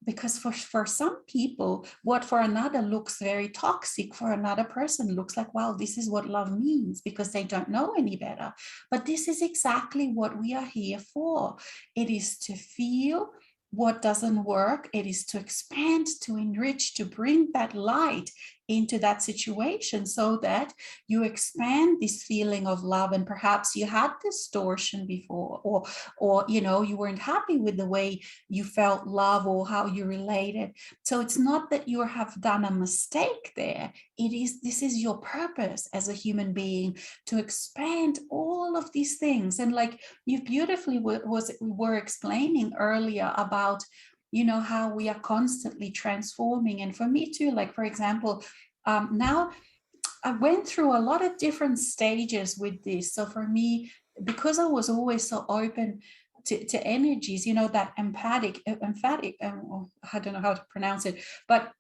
because for some people, what for another looks very toxic, for another person looks like, wow, this is what love means, because they don't know any better. But this is exactly what we are here for. It is to feel what doesn't work. It is to expand, to enrich, to bring that light into that situation, so that you expand this feeling of love. And perhaps you had distortion before, or you weren't happy with the way you felt love or how you related. So it's not that you have done a mistake there. This is your purpose as a human being, to expand all of these things. And like you beautifully were explaining earlier about how we are constantly transforming. And for me too, like, for example, now I went through a lot of different stages with this. So for me, because I was always so open to energies, that emphatic, I don't know how to pronounce it, but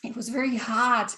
it was very hard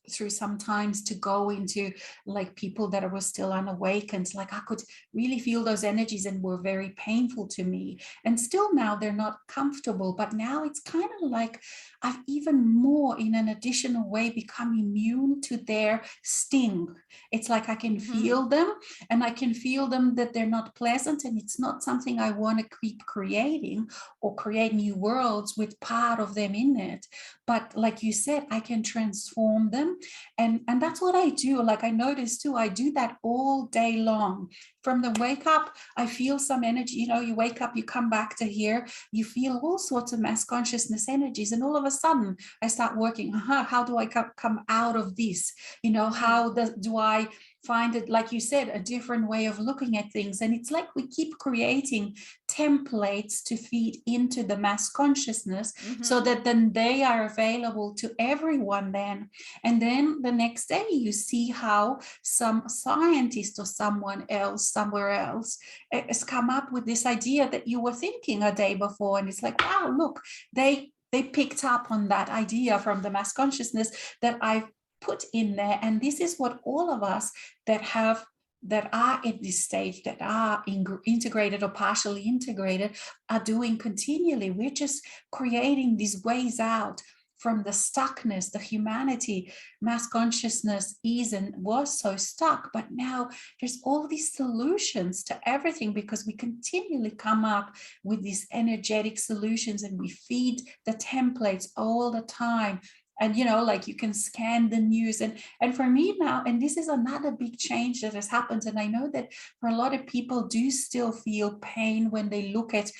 through sometimes to go into like people that were still unawakened. Like I could really feel those energies and were very painful to me. And still now they're not comfortable, but now it's kind of like I've even more in an additional way become immune to their sting. It's like I can feel them, and I can feel them that they're not pleasant, and it's not something I want to keep creating or create new worlds with part of them in it. But like you said, I can transform them. And that's what I do. Like I notice too, I do that all day long. From the wake up, I feel some energy. You wake up, you come back to here, you feel all sorts of mass consciousness energies. And all of a sudden I start working, how do I come out of this? How do I find it, like you said, a different way of looking at things? And it's like we keep creating templates to feed into the mass consciousness, so that then they are available to everyone then. And then the next day you see how some scientist or someone else somewhere else has come up with this idea that you were thinking a day before, and it's like, wow, look, they picked up on that idea from the mass consciousness that I've put in there. And this is what all of us that are at this stage, that are integrated or partially integrated, are doing continually. We're just creating these ways out from the stuckness, the humanity. Mass consciousness is and was so stuck, but now there's all these solutions to everything, because we continually come up with these energetic solutions, and we feed the templates all the time. And like, you can scan the news, and for me now, and this is another big change that has happened, and I know that for a lot of people do still feel pain when they look at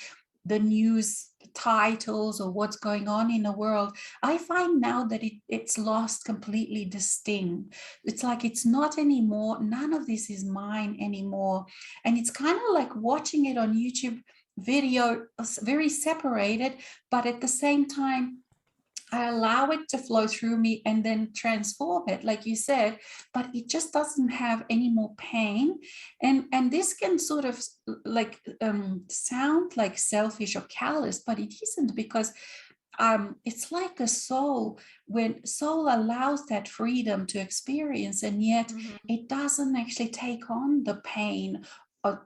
the news titles or what's going on in the world. I find now that it's lost completely the sting. It's like, it's not anymore, none of this is mine anymore. And it's kind of like watching it on YouTube video, very separated, but at the same time I allow it to flow through me and then transform it, like you said, but it just doesn't have any more pain. And this can sort of like sound like selfish or callous, but it isn't, because it's like a soul, when soul allows that freedom to experience, and yet it doesn't actually take on the pain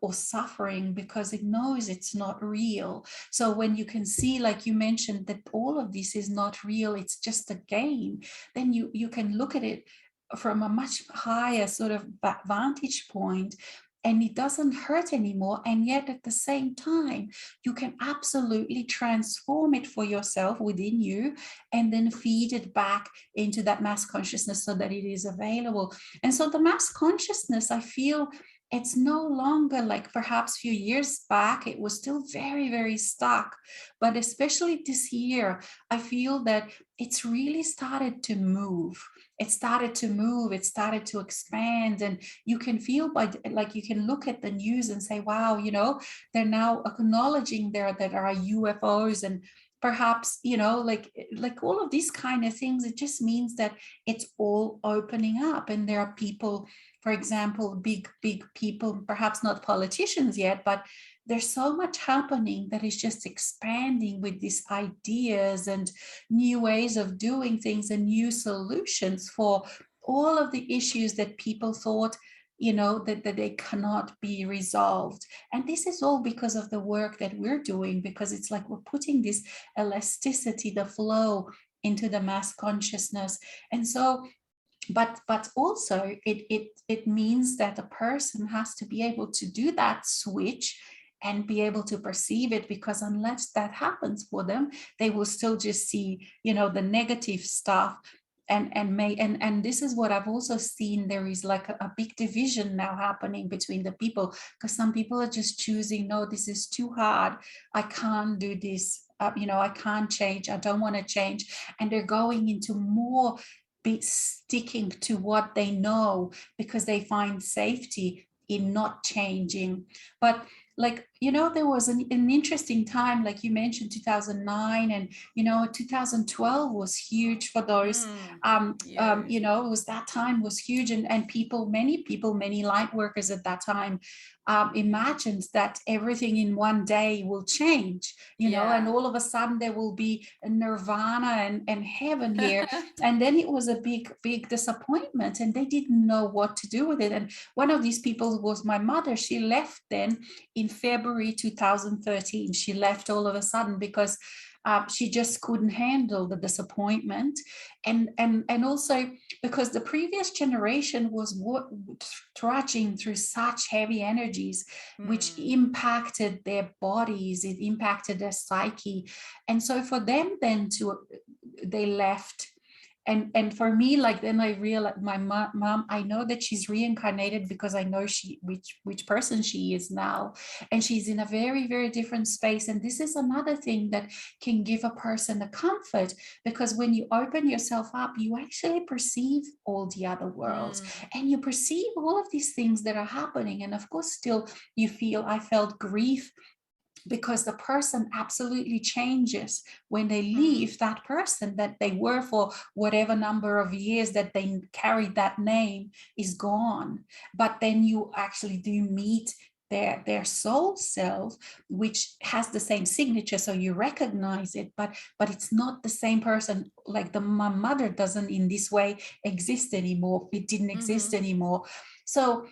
or suffering, because it knows it's not real. So when you can see, like you mentioned, that all of this is not real, it's just a game, then you can look at it from a much higher sort of vantage point, and it doesn't hurt anymore. And yet at the same time, you can absolutely transform it for yourself within you, and then feed it back into that mass consciousness so that it is available. And so the mass consciousness, I feel, it's no longer like perhaps a few years back, it was still very, very stuck. But especially this year, I feel that it's really started to move. It started to move, it started to expand. And you can feel by, like, you can look at the news and say, wow, they're now acknowledging there that are UFOs, and perhaps, like all of these kind of things. It just means that it's all opening up, and there are people, for example, big people, perhaps not politicians yet, but there's so much happening that is just expanding with these ideas and new ways of doing things and new solutions for all of the issues that people thought, that they cannot be resolved. And this is all because of the work that we're doing, because it's like we're putting this elasticity, the flow, into the mass consciousness. And so, but also it means that a person has to be able to do that switch and be able to perceive it, because unless that happens for them, they will still just see, the negative stuff. And this is what I've also seen. There is like a big division now happening between the people, because some people are just choosing, no, this is too hard, I can't do this, I can't change, I don't want to change. And they're going into more be sticking to what they know, because they find safety in not changing. But like, there was an interesting time, like you mentioned, 2009, and 2012 was huge for those. Yes. It was, that time was huge, and many people, many light workers at that time imagined that everything in one day will change, and all of a sudden there will be a nirvana and heaven here. And then it was a big disappointment, and they didn't know what to do with it. And one of these people was my mother. She left then in February 2013. She left all of a sudden because she just couldn't handle the disappointment, and also because the previous generation was trudging through such heavy energies, which impacted their bodies, it impacted their psyche. And so for them then they left. And for me, like, then I realized my mom, I know that she's reincarnated, because I know which person she is now, and she's in a very, very different space. And this is another thing that can give a person a comfort, because when you open yourself up, you actually perceive all the other worlds, and you perceive all of these things that are happening. And of course, still I felt grief, because the person absolutely changes when they leave. That person that they were for whatever number of years that they carried that name is gone. But then you actually do meet their soul self, which has the same signature, so you recognize it, but it's not the same person. Like my mother doesn't in this way exist anymore, it didn't exist anymore. So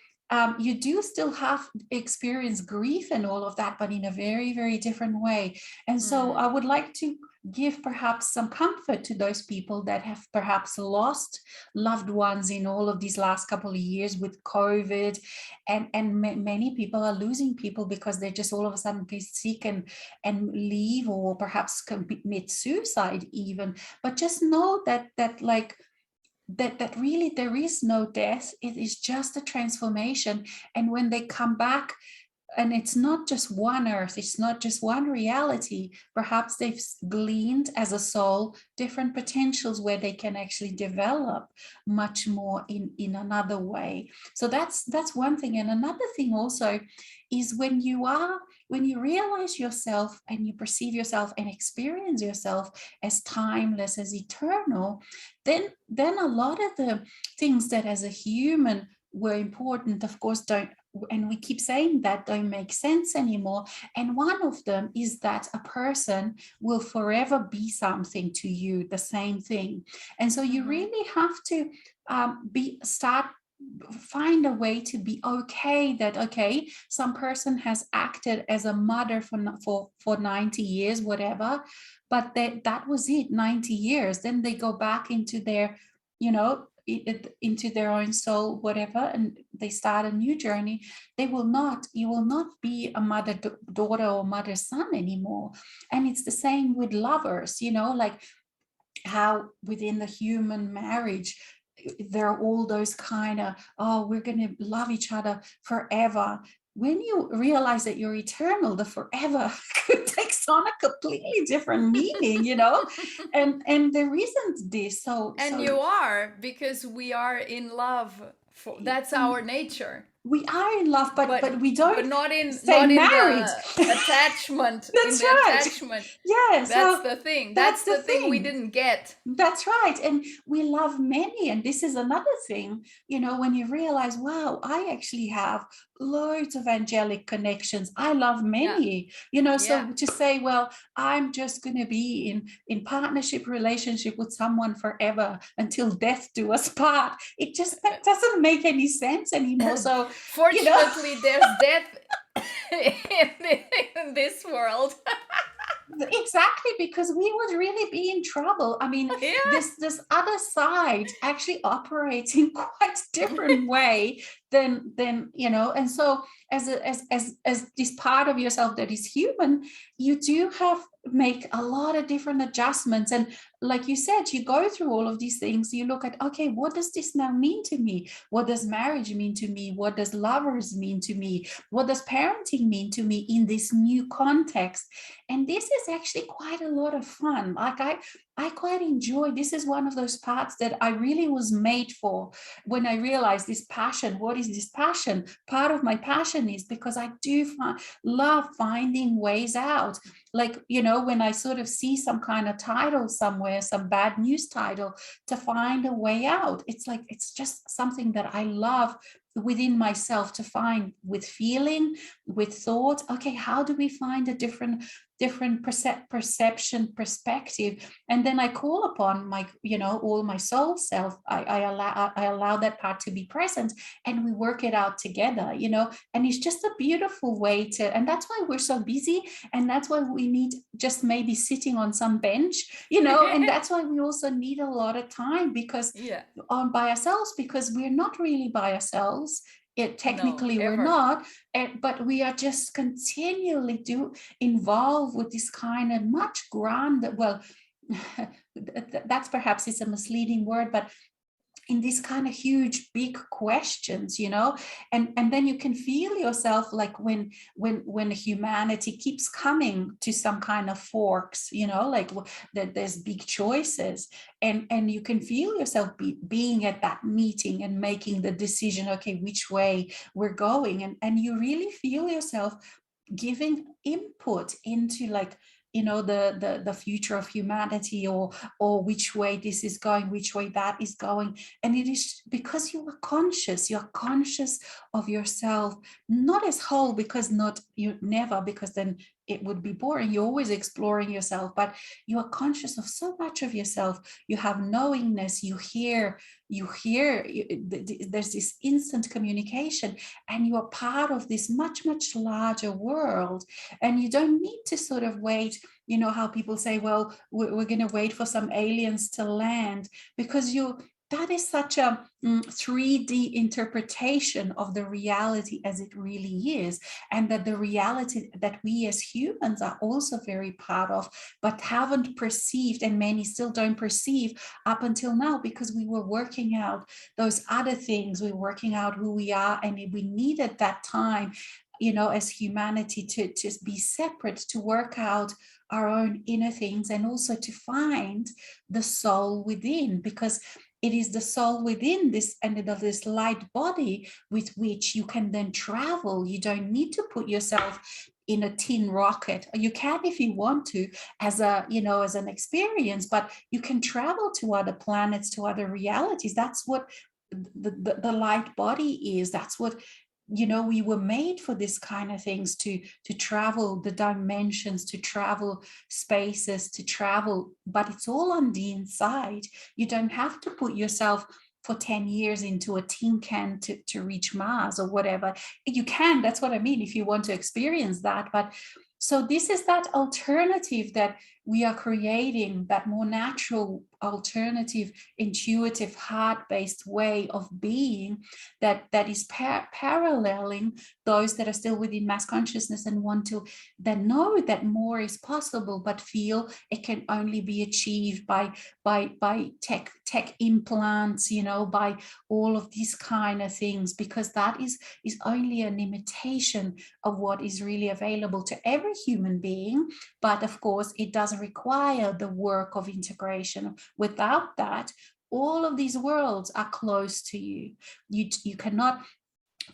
you do still have experience grief and all of that, but in a very, very different way. And so I would like to give perhaps some comfort to those people that have perhaps lost loved ones in all of these last couple of years with COVID, and many people are losing people because they just all of a sudden be sick and leave, or perhaps commit suicide even. But just know that like that really there is no death. It is just a transformation. And when they come back, and it's not just one earth, it's not just one reality, perhaps they've gleaned as a soul different potentials where they can actually develop much more in another way. So that's one thing. And another thing also is when you realize yourself and you perceive yourself and experience yourself as timeless, as eternal, then a lot of the things that as a human were important, of course, don't, and we keep saying that, don't make sense anymore. And one of them is that a person will forever be something to you, the same thing. And so you really have to find a way to be okay that, okay, some person has acted as a mother for 90 years, whatever, but that was it, 90 years. Then they go back into their, into their own soul, whatever, and they start a new journey. You will not be a mother daughter or mother son anymore. And it's the same with lovers, like how within the human marriage there are all those kind of, oh, we're going to love each other forever. When you realize that you're eternal, the forever takes on a completely different meaning, and there isn't this. And you are, because we are in love. That's our nature. We are in love, but we don't not in stay married. The attachment. That's right. Attachment. Yeah, that's the thing. That's the thing we didn't get. That's right. And we love many. And this is another thing, when you realize, wow, I actually have loads of angelic connections. I love many, so to say, well, I'm just going to be in partnership relationship with someone forever until death do us part. It just doesn't make any sense anymore. So fortunately, there's death in this world. Exactly, because we would really be in trouble. I mean, this other side actually operates in quite different way than and so as this part of yourself that is human, you do have make a lot of different adjustments. And like you said, you go through all of these things. You look at, okay, what does this now mean to me? What does marriage mean to me? What does lovers mean to me? What does parenting mean to me in this new context? And this is actually quite a lot of fun. Like I quite enjoy. This is one of those parts that I really was made for. When I realized this passion, what is this passion? Part of my passion is because I do love finding ways out. Like, when I sort of see some kind of title somewhere, some bad news title, to find a way out. It's like, it's just something that I love within myself to find, with feeling, with thought. Okay, how do we find a different perception, perspective? And then I call upon my, all my soul self. I allow that part to be present, and we work it out together, and it's just a beautiful way to, and that's why we're so busy, and that's why we need just maybe sitting on some bench, and that's why we also need a lot of time, because by ourselves, because we're not really by ourselves. Technically we're not, but we are just continually involved with this kind of much grander, well, that's perhaps it's a misleading word, but in these kind of huge big questions, and then you can feel yourself like when humanity keeps coming to some kind of forks, like that there's big choices, and you can feel yourself being at that meeting and making the decision, okay, which way we're going, and you really feel yourself giving input into, like, the future of humanity, or which way this is going, which way that is going. And it is because you're conscious of yourself, not as whole, because not you never, because then it would be boring. You're always exploring yourself, but you are conscious of so much of yourself. You have knowingness, there's this instant communication, and you are part of this much, much larger world. And you don't need to sort of wait, you know, how people say, well, we're going to wait for some aliens to land, because that is such a 3D interpretation of the reality as it really is, and that the reality that we as humans are also very part of, but haven't perceived, and many still don't perceive up until now, because we were working out those other things. We were working out who we are, and we needed that time, you know, as humanity to be separate, to work out our own inner things, and also to find the soul within, because it is the soul within this, and this light body with which you can then travel. You don't need to put yourself in a tin rocket. You can if you want to, as a, you know, as an experience, but you can travel to other planets, to other realities. That's what the light body is. That's what, you know, we were made for this kind of things, to travel the dimensions, to travel spaces, to travel, but it's all on the inside. You don't have to put yourself for 10 years into a tin can to reach Mars or whatever. You can, that's what I mean, if you want to experience that. But so this is that alternative that we are creating, that more natural, alternative, intuitive, heart-based way of being, that is paralleling those that are still within mass consciousness and want to then know that more is possible, but feel it can only be achieved by tech implants, you know, by all of these kind of things, because that is only an imitation of what is really available to every human being. But of course, it does require the work of integration. Without that, all of these worlds are close to you. You cannot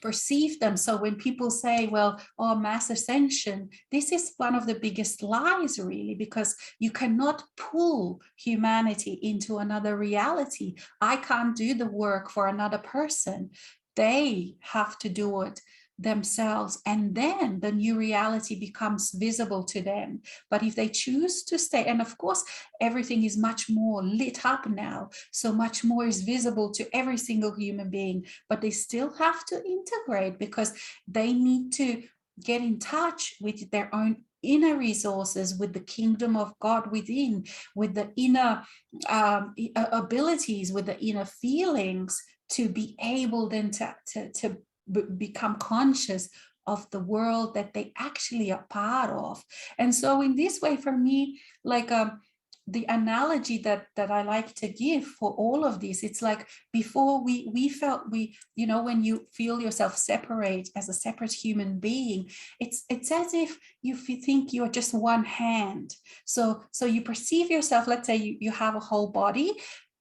perceive them. So when people say, well, oh, mass ascension, this is one of the biggest lies, really, because you cannot pull humanity into another reality. I can't do the work for another person. They have to do it themselves, and then the new reality becomes visible to them. But if they choose to stay, and of course everything is much more lit up now, so much more is visible to every single human being, but they still have to integrate, because they need to get in touch with their own inner resources, with the kingdom of God within, with the inner abilities, with the inner feelings, to be able then to become conscious of the world that they actually are part of. And so in this way, for me, like the analogy that I like to give for all of this, it's like before we felt, you know, when you feel yourself separate as a separate human being, it's as if you think you're just one hand. So you perceive yourself, let's say you have a whole body,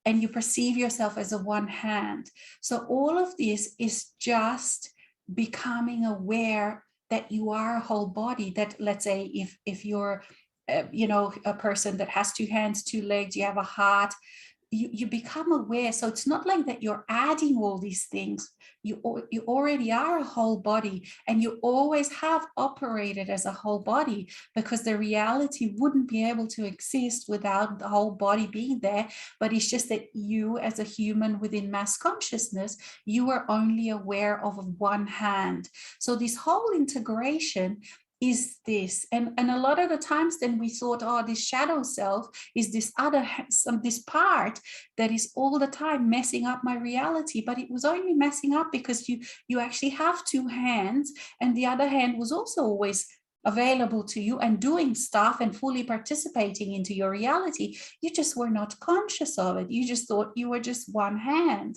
and you perceive yourself as a one hand. So all of this is just becoming aware that you are a whole body. That, let's say, if you're you know, a person that has two hands, two legs, you have a heart, you become aware. So it's not like that you're adding all these things. You already are a whole body, and you always have operated as a whole body, because the reality wouldn't be able to exist without the whole body being there. But it's just that you, as a human within mass consciousness, you are only aware of one hand. So this whole integration is this, and a lot of the times then we thought, oh, this shadow self is this other this part that is all the time messing up my reality. But it was only messing up because you actually have two hands, and the other hand was also always available to you and doing stuff and fully participating into your reality. You just were not conscious of it. You just thought you were just one hand.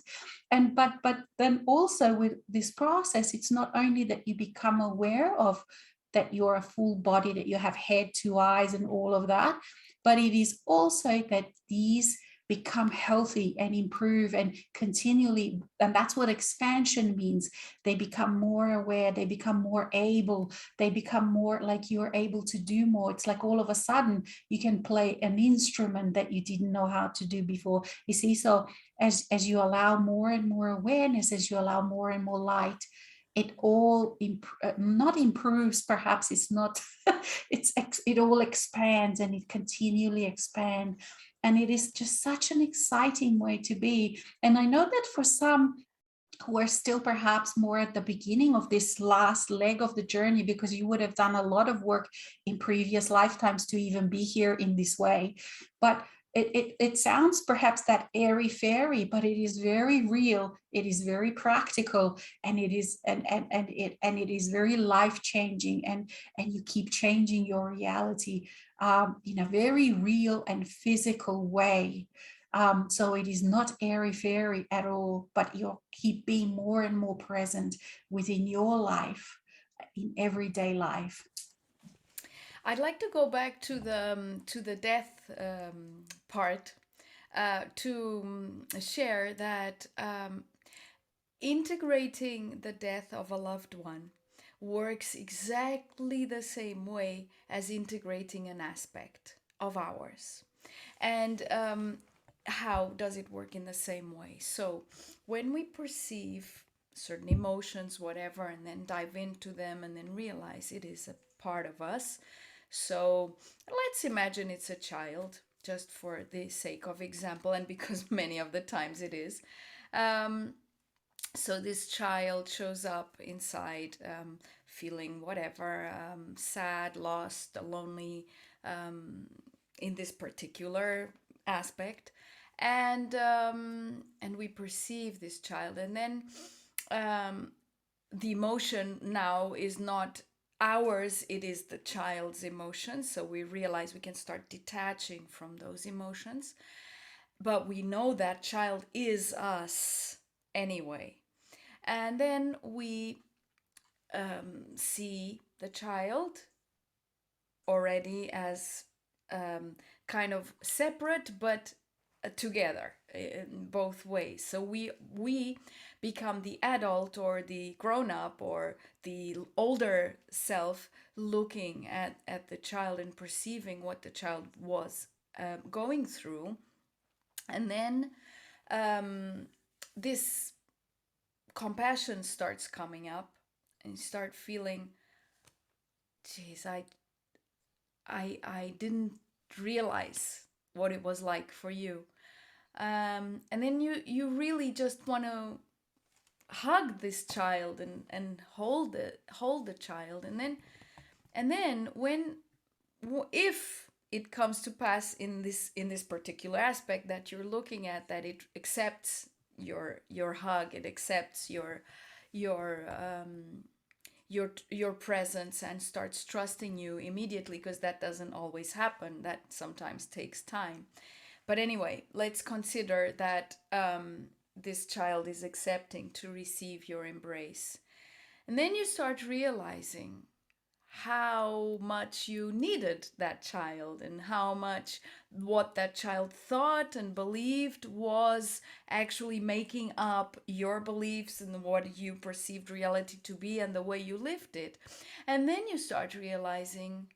And but then also with this process, it's not only that you become aware of that you're a full body, that you have head, two eyes, and all of that, but it is also that these become healthy and improve and continually, and that's what expansion means. They become more aware, they become more able, they become more like you're able to do more. It's like all of a sudden you can play an instrument that you didn't know how to do before, you see. So as you allow more and more awareness, as you allow more and more light it all not improves, perhaps it's not, it all expands, and it continually expands. And it is just such an exciting way to be. And I know that for some who are still perhaps more at the beginning of this last leg of the journey, because you would have done a lot of work in previous lifetimes to even be here in this way. But it sounds perhaps that airy fairy, but it is very real, it is very practical, and it is and it is very life-changing, and you keep changing your reality in a very real and physical way. So it is not airy fairy at all, but you keep being more and more present within your life, in everyday life. I'd like to go back to the death part, to share that integrating the death of a loved one works exactly the same way as integrating an aspect of ours. And how does it work in the same way? So, when we perceive certain emotions, whatever, and then dive into them and then realize it is a part of us. So, let's imagine it's a child, just for the sake of example, and because many of the times it is. Um, so this child shows up inside, feeling whatever, sad, lost, lonely, in this particular aspect, and we perceive this child, and then um, the emotion now is not ours, it is the child's emotion. So we realize we can start detaching from those emotions, but we know that child is us anyway. And then we see the child already as kind of separate, but together in both ways. So we become the adult or the grown up or the older self, looking at the child and perceiving what the child was going through. And then this compassion starts coming up, and you start feeling, geez, I didn't realize what it was like for you. And then you really just want to hug this child and hold the child. And then when, if it comes to pass in this particular aspect that you're looking at, that it accepts your hug, it accepts your your presence, and starts trusting you immediately, because that doesn't always happen, that sometimes takes time. But anyway, let's consider that this child is accepting to receive your embrace. And then you start realizing how much you needed that child, and how much what that child thought and believed was actually making up your beliefs and what you perceived reality to be and the way you lived it. And then you start realizing,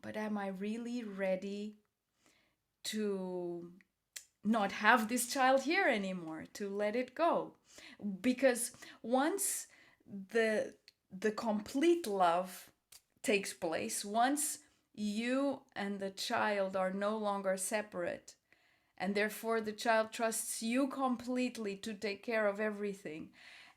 but am I really ready to not have this child here anymore, to let it go? Because once the the complete love takes place, once you and the child are no longer separate, and therefore the child trusts you completely to take care of everything,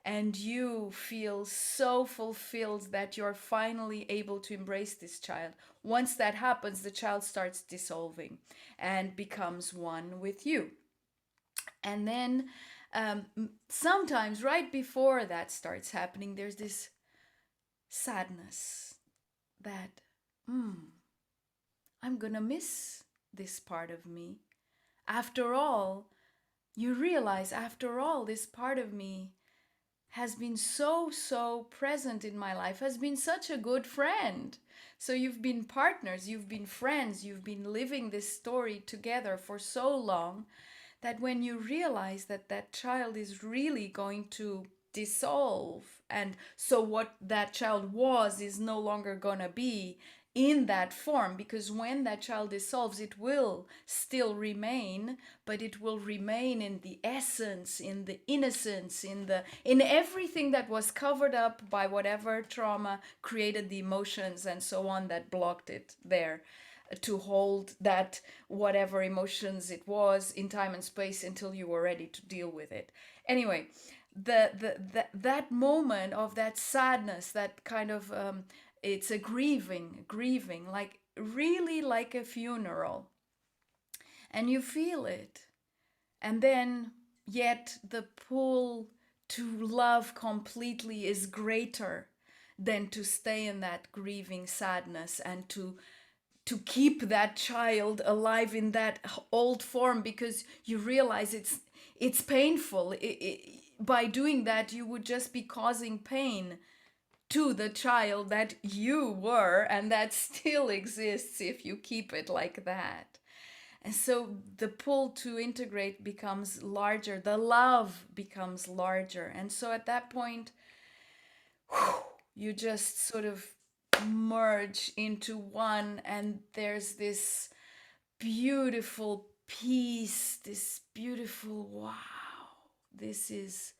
and you feel so fulfilled that you're finally able to embrace this child. Once that happens, the child starts dissolving and becomes one with you. And then sometimes right before that starts happening, there's this sadness that, I'm gonna miss this part of me. After all, you realize, after all, this part of me has been so present in my life, has been such a good friend. So you've been partners, you've been friends, you've been living this story together for so long, that when you realize that that child is really going to dissolve, and so what that child was is no longer gonna be, in that form, because when that child dissolves, it will still remain, but it will remain in the essence, in the innocence, in everything that was covered up by whatever trauma created the emotions and so on that blocked it there, to hold that whatever emotions it was in time and space until you were ready to deal with it. Anyway, that moment of that sadness, that kind of it's a grieving, like really like a funeral, and you feel it, and then yet the pull to love completely is greater than to stay in that grieving sadness and to keep that child alive in that old form, because you realize it's painful. By doing that, you would just be causing pain to the child that you were and that still exists if you keep it like that. And so the pull to integrate becomes larger, the love becomes larger. And so at that point, you just sort of merge into one, and there's this beautiful peace, this beautiful wow. This is,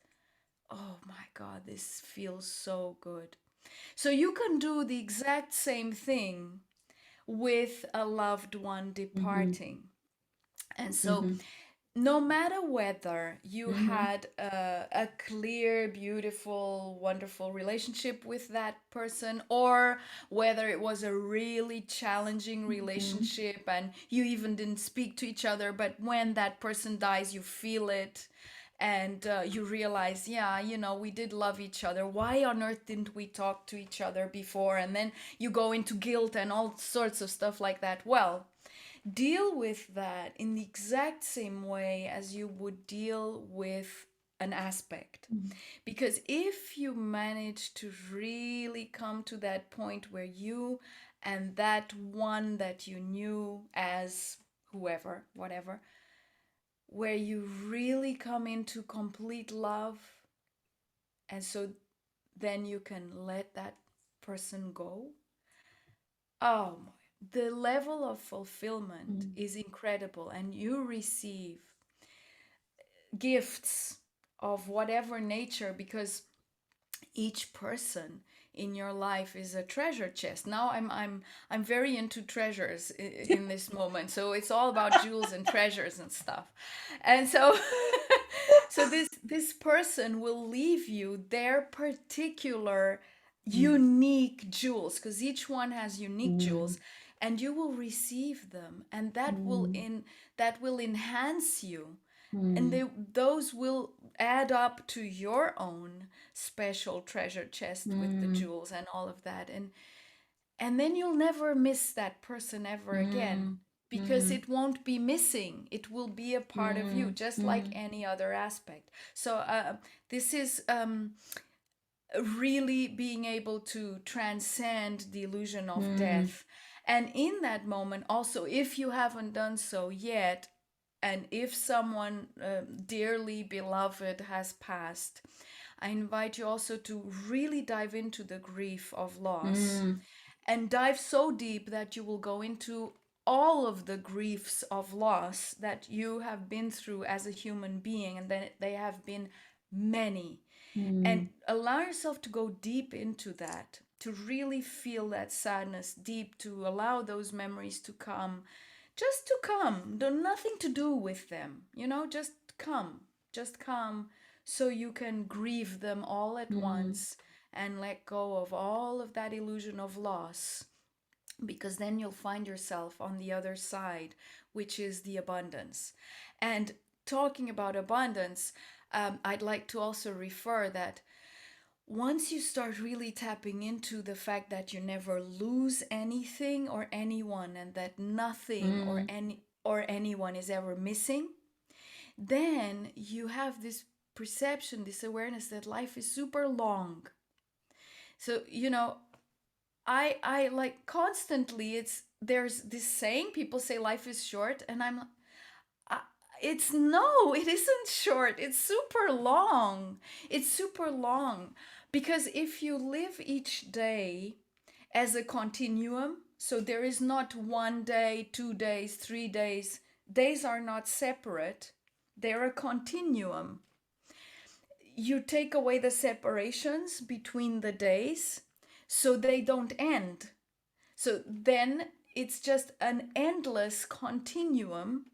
oh my God, this feels so good. So you can do the exact same thing with a loved one Mm-hmm. departing. And so Mm-hmm. no matter whether you Mm-hmm. had a clear, beautiful, wonderful relationship with that person, or whether it was a really challenging Mm-hmm. relationship and you even didn't speak to each other, but when that person dies, you feel it, and you realize, yeah, we did love each other. Why on earth didn't we talk to each other before? And then you go into guilt and all sorts of stuff like that. Well, deal with that in the exact same way as you would deal with an aspect. Because if you manage to really come to that point where you and that one that you knew as whoever, whatever, where you really come into complete love, and so then you can let that person go. Oh, the level of fulfillment Mm-hmm. is incredible, and you receive gifts of whatever nature, because each person in your life is a treasure chest. Now I'm very into treasures in this moment, so it's all about jewels and treasures and stuff. And so so this person will leave you their particular unique jewels, because each one has unique Mm-hmm. jewels, and you will receive them, and Mm-hmm. that will enhance you, and Mm-hmm. those will add up to your own special treasure chest with the Mm-hmm. jewels and all of that, and then you'll never miss that person ever again, because Mm-hmm. it won't be missing. It will be a part of you, just like Mm-hmm. any other aspect. So this is really being able to transcend the illusion of Mm-hmm. death. And in that moment, also, if you haven't done so yet, and if someone dearly beloved has passed, I invite you also to really dive into the grief of loss, Mm-hmm. and dive so deep that you will go into all of the griefs of loss that you have been through as a human being, and then they have been many. And allow yourself to go deep into that, to really feel that sadness deep, to allow those memories to come, just to come, do nothing to do with them, just come, just come, so you can grieve them all at Mm-hmm. once and let go of all of that illusion of loss, because then you'll find yourself on the other side, which is the abundance. And talking about abundance, I'd like to also refer that once you start really tapping into the fact that you never lose anything or anyone, and that nothing Mm-hmm. or anyone is ever missing, then you have this perception, this awareness that life is super long. So, I like constantly, there's this saying, people say life is short, and I, it's no, it isn't short. It's super long. It's super long, because if you live each day as a continuum, So there is not 1 day, 2 days, 3 days. Days are not separate, they're a continuum. You take away the separations between the days so they don't end. So then it's just an endless continuum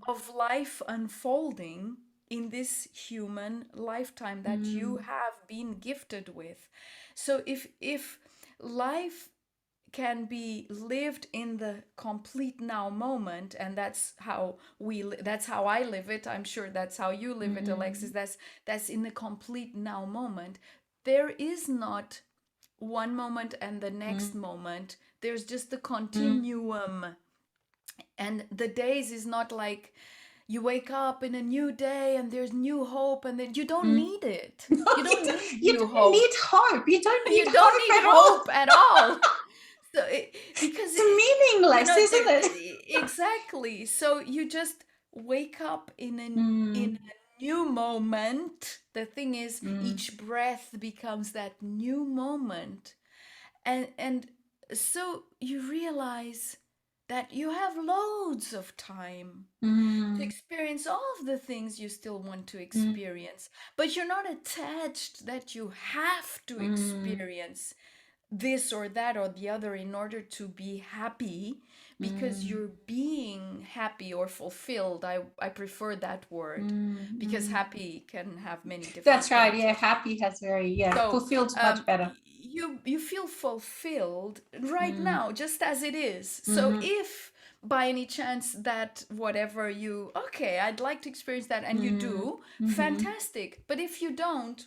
of life unfolding in this human lifetime that you have been gifted with. So if life can be lived in the complete now moment, and that's how I live it. I'm sure that's how you live it, Alexis. That's in the complete now moment. There is not one moment and the next moment. There's just the continuum. And the days is not like you wake up in a new day and there's new hope, and then you don't need it. You don't need you new don't hope. need hope. You don't need You don't hope need at all. hope at all. So because It's meaningless, isn't it? exactly. So you just wake up in a new moment. The thing is, each breath becomes that new moment, and so you realize that you have loads of time to experience all of the things you still want to experience, but you're not attached that you have to experience this or that or the other in order to be happy, because you're being happy or fulfilled. I prefer that word because happy can have many different That's right. things. Yeah, happy has very, So fulfilled much better. you feel fulfilled right now just as it is. So if by any chance that whatever you, okay, I'd like to experience that, and you do, fantastic. But if you don't,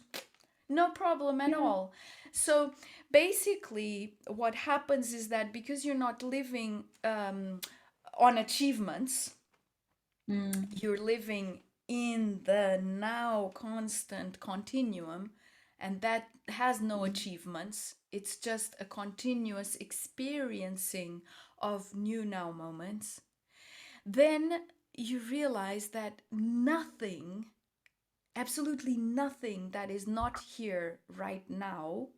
no problem at all. So basically what happens is that because you're not living on achievements, you're living in the now constant continuum, and that has no achievements. It's just a continuous experiencing of new now moments. Then you realize that nothing, absolutely nothing that is not here right now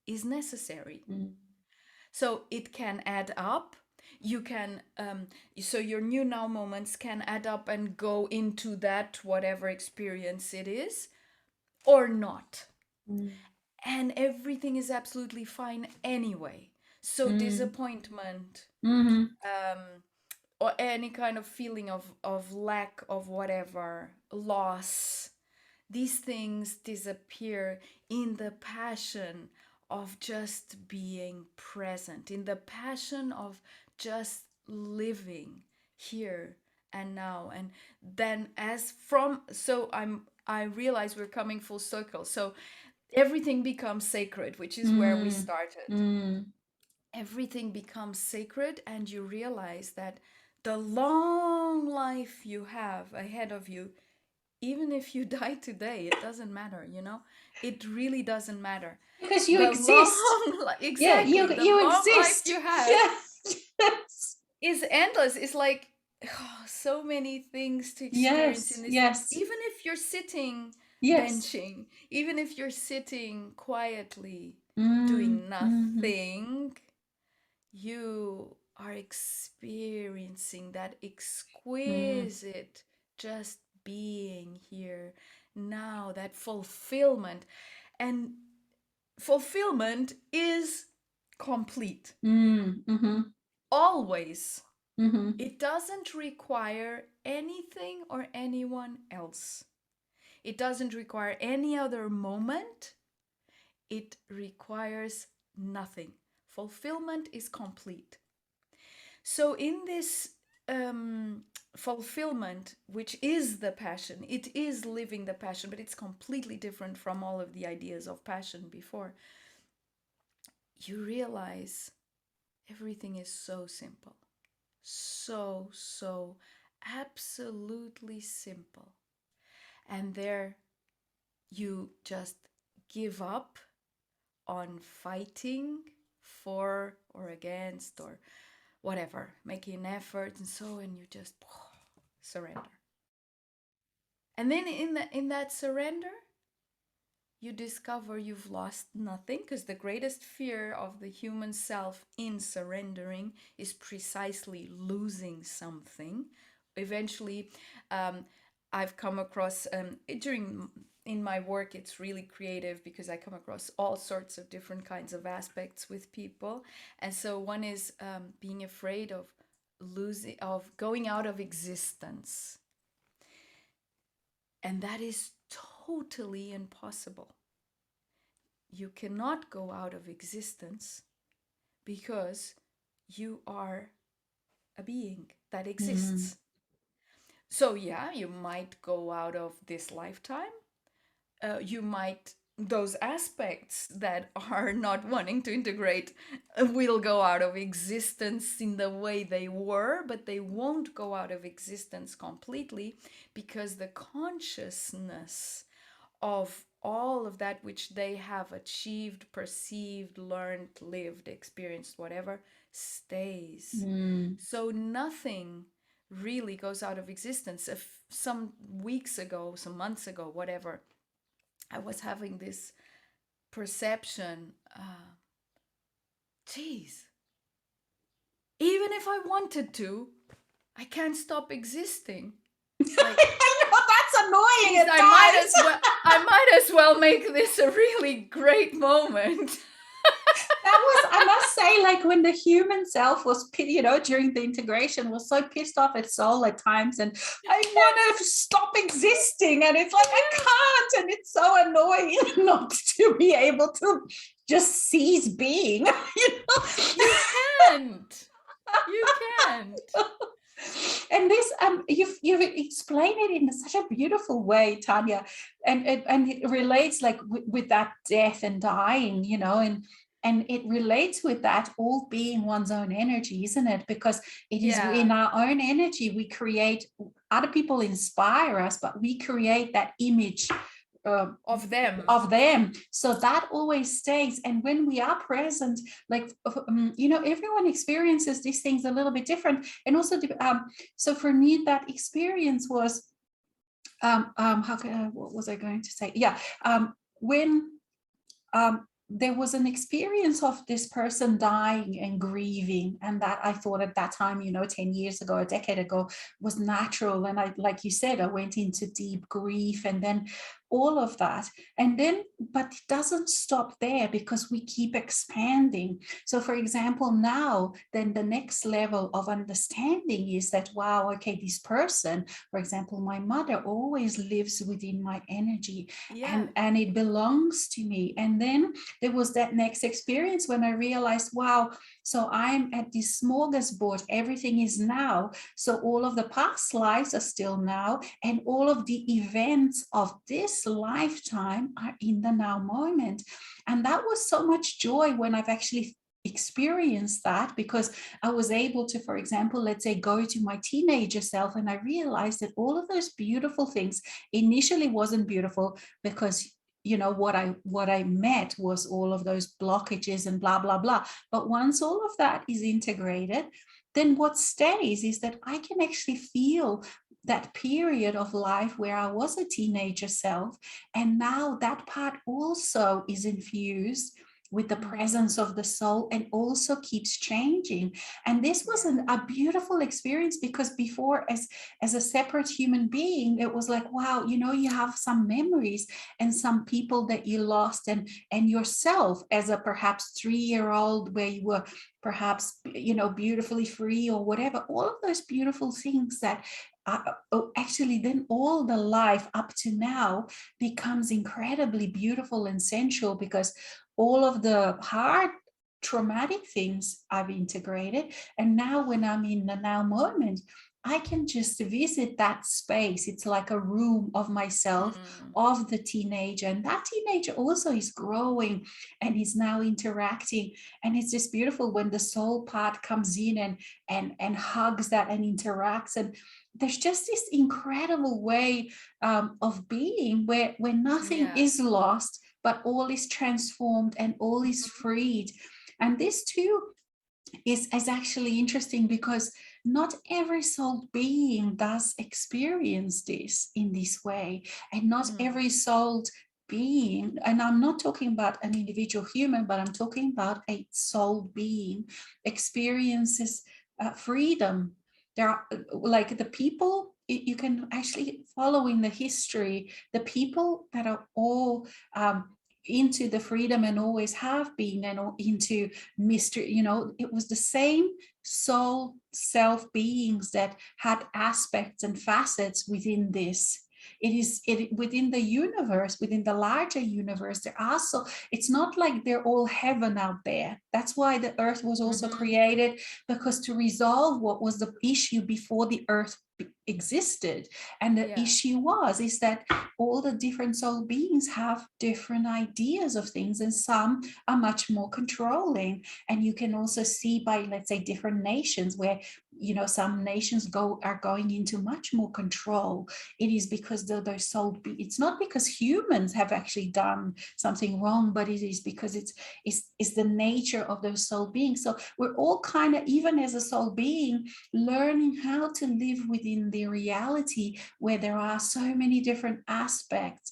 is necessary. So it can add up. You can, so your new now moments can add up and go into that whatever experience it is, or not. And everything is absolutely fine anyway. So disappointment, or any kind of feeling of lack of whatever, loss, these things disappear in the passion of just being present, in the passion of just living here and now. And then as from, so I realize we're coming full circle. So everything becomes sacred, which is where we started. Everything becomes sacred, and you realize that the long life you have ahead of you, even if you die today, it doesn't matter, it really doesn't matter. Because you The exist. long Yeah, exactly, the you long life exist. you have Yeah. Yes. is endless. It's like, so many things to experience Yes. in this. Yes. Even if you're sitting Yes. benching, even if you're sitting quietly doing Mm-hmm. nothing, you are experiencing that exquisite just being here now, that fulfillment. And fulfillment is complete, Mm-hmm. always. Mm-hmm. It doesn't require anything or anyone else. It doesn't require any other moment. It requires nothing. Fulfillment is complete. So, in this fulfillment, which is the passion, it is living the passion, but it's completely different from all of the ideas of passion before. You realize everything is so simple. So absolutely simple. And there you just give up on fighting for or against or whatever, making effort and so, and you just surrender. And then in that surrender, you discover you've lost nothing, because the greatest fear of the human self in surrendering is precisely losing something. Eventually, um, I've come across during in my work, it's really creative because I come across all sorts of different kinds of aspects with people. And so one is being afraid of losing, of going out of existence. And that is totally impossible. You cannot go out of existence because you are a being that exists. So, yeah, you might go out of this lifetime. You might, those aspects that are not wanting to integrate will go out of existence in the way they were, but they won't go out of existence completely, because the consciousness of all of that which they have achieved, perceived, learned, lived, experienced, whatever, stays. So nothing really goes out of existence. If some weeks ago, some months ago, whatever, I was having this perception, geez, even if I wanted to, I can't stop existing. Like, I know, that's annoying at I times. might as well make this a really great moment. That was, I must say, like when the human self was, during the integration, was so pissed off at soul at times, and I want to stop existing, and it's like I can't, and it's so annoying not to be able to just cease being. You can't. You can't. And this, you've explained it in such a beautiful way, Tanya, and it relates like with that death and dying, and it relates with that all being one's own energy, isn't it? Because it is in our own energy we create. Other people inspire us, but we create that image of them. So that always stays. And when we are present, like everyone experiences these things a little bit different. And also so for me, that experience was what was I going to say? When there was an experience of this person dying and grieving, and that I thought at that time, 10 years ago, a decade ago, was natural. And I, like you said, I went into deep grief, and then all of that. And then, but it doesn't stop there, because we keep expanding. So for example, now, then the next level of understanding is that, wow, okay, this person, for example, my mother, always lives within my energy, and it belongs to me. And then there was that next experience when I realized, wow, so I'm at this smorgasbord, everything is now. So all of the past lives are still now, and all of the events of this lifetime are in the now moment. And that was so much joy when I've actually experienced that, because I was able to, for example, let's say, go to my teenager self, and I realized that all of those beautiful things initially wasn't beautiful, because what I met was all of those blockages and blah blah blah. But once all of that is integrated, then what stays is that I can actually feel that period of life where I was a teenager self, and now that part also is infused with the presence of the soul, and also keeps changing. And this was a beautiful experience, because before, as a separate human being, it was like, wow, you have some memories and some people that you lost, and yourself as a perhaps 3-year-old, where you were perhaps beautifully free or whatever, all of those beautiful things that actually then all the life up to now becomes incredibly beautiful and sensual, because all of the hard traumatic things I've integrated. And now when I'm in the now moment, I can just visit that space. It's like a room of myself, of the teenager. And that teenager also is growing and is now interacting. And it's just beautiful when the soul part comes in and hugs that and interacts. And there's just this incredible way of being where nothing is lost, but all is transformed and all is freed. And this too is actually interesting, because not every soul being does experience this in this way, and not every soul being, and I'm not talking about an individual human, but I'm talking about a soul being, experiences freedom. There are like the people, you can actually follow in the history, the people that are all into the freedom and always have been, and into mystery, it was the same soul self beings that had aspects and facets within this. Within the universe, within the larger universe, there are, so it's not like they're all heaven out there. That's why the earth was also created, because to resolve what was the issue before the earth existed. And the issue is that all the different soul beings have different ideas of things, and some are much more controlling. And you can also see by, let's say, different nations where some nations are going into much more control. It is because those soul it's not because humans have actually done something wrong, but it is because it's the nature of those soul beings. So we're all kind of, even as a soul being, learning how to live within the reality where there are so many different aspects.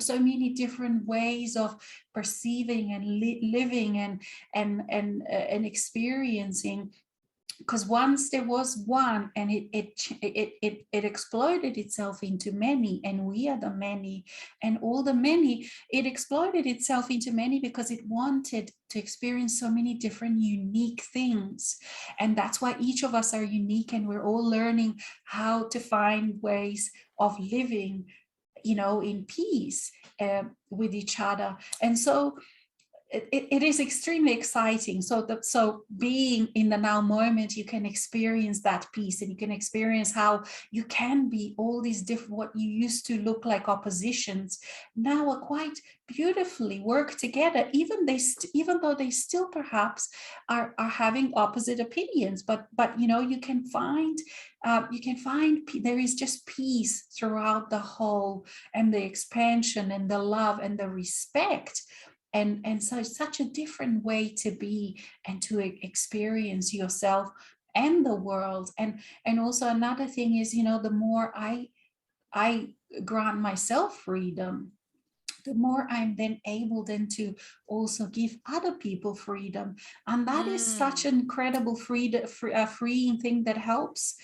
So many different ways of perceiving and living and experiencing. Because once there was one, and it exploded itself into many, and we are the many, and all the many, it exploded itself into many because it wanted to experience so many different unique things. And that's why each of us are unique, and we're all learning how to find ways of living in peace with each other. And so it is extremely exciting. So being in the now moment, you can experience that peace, and you can experience how you can be all these different, what you used to look like oppositions, now are quite beautifully work together, even though they still perhaps are having opposite opinions, but you can find there is just peace throughout the whole, and the expansion and the love and the respect. And so it's such a different way to be and to experience yourself and the world. And also another thing is, the more I grant myself freedom, the more I'm then able then to also give other people freedom. And that is such an incredible freeing thing that helps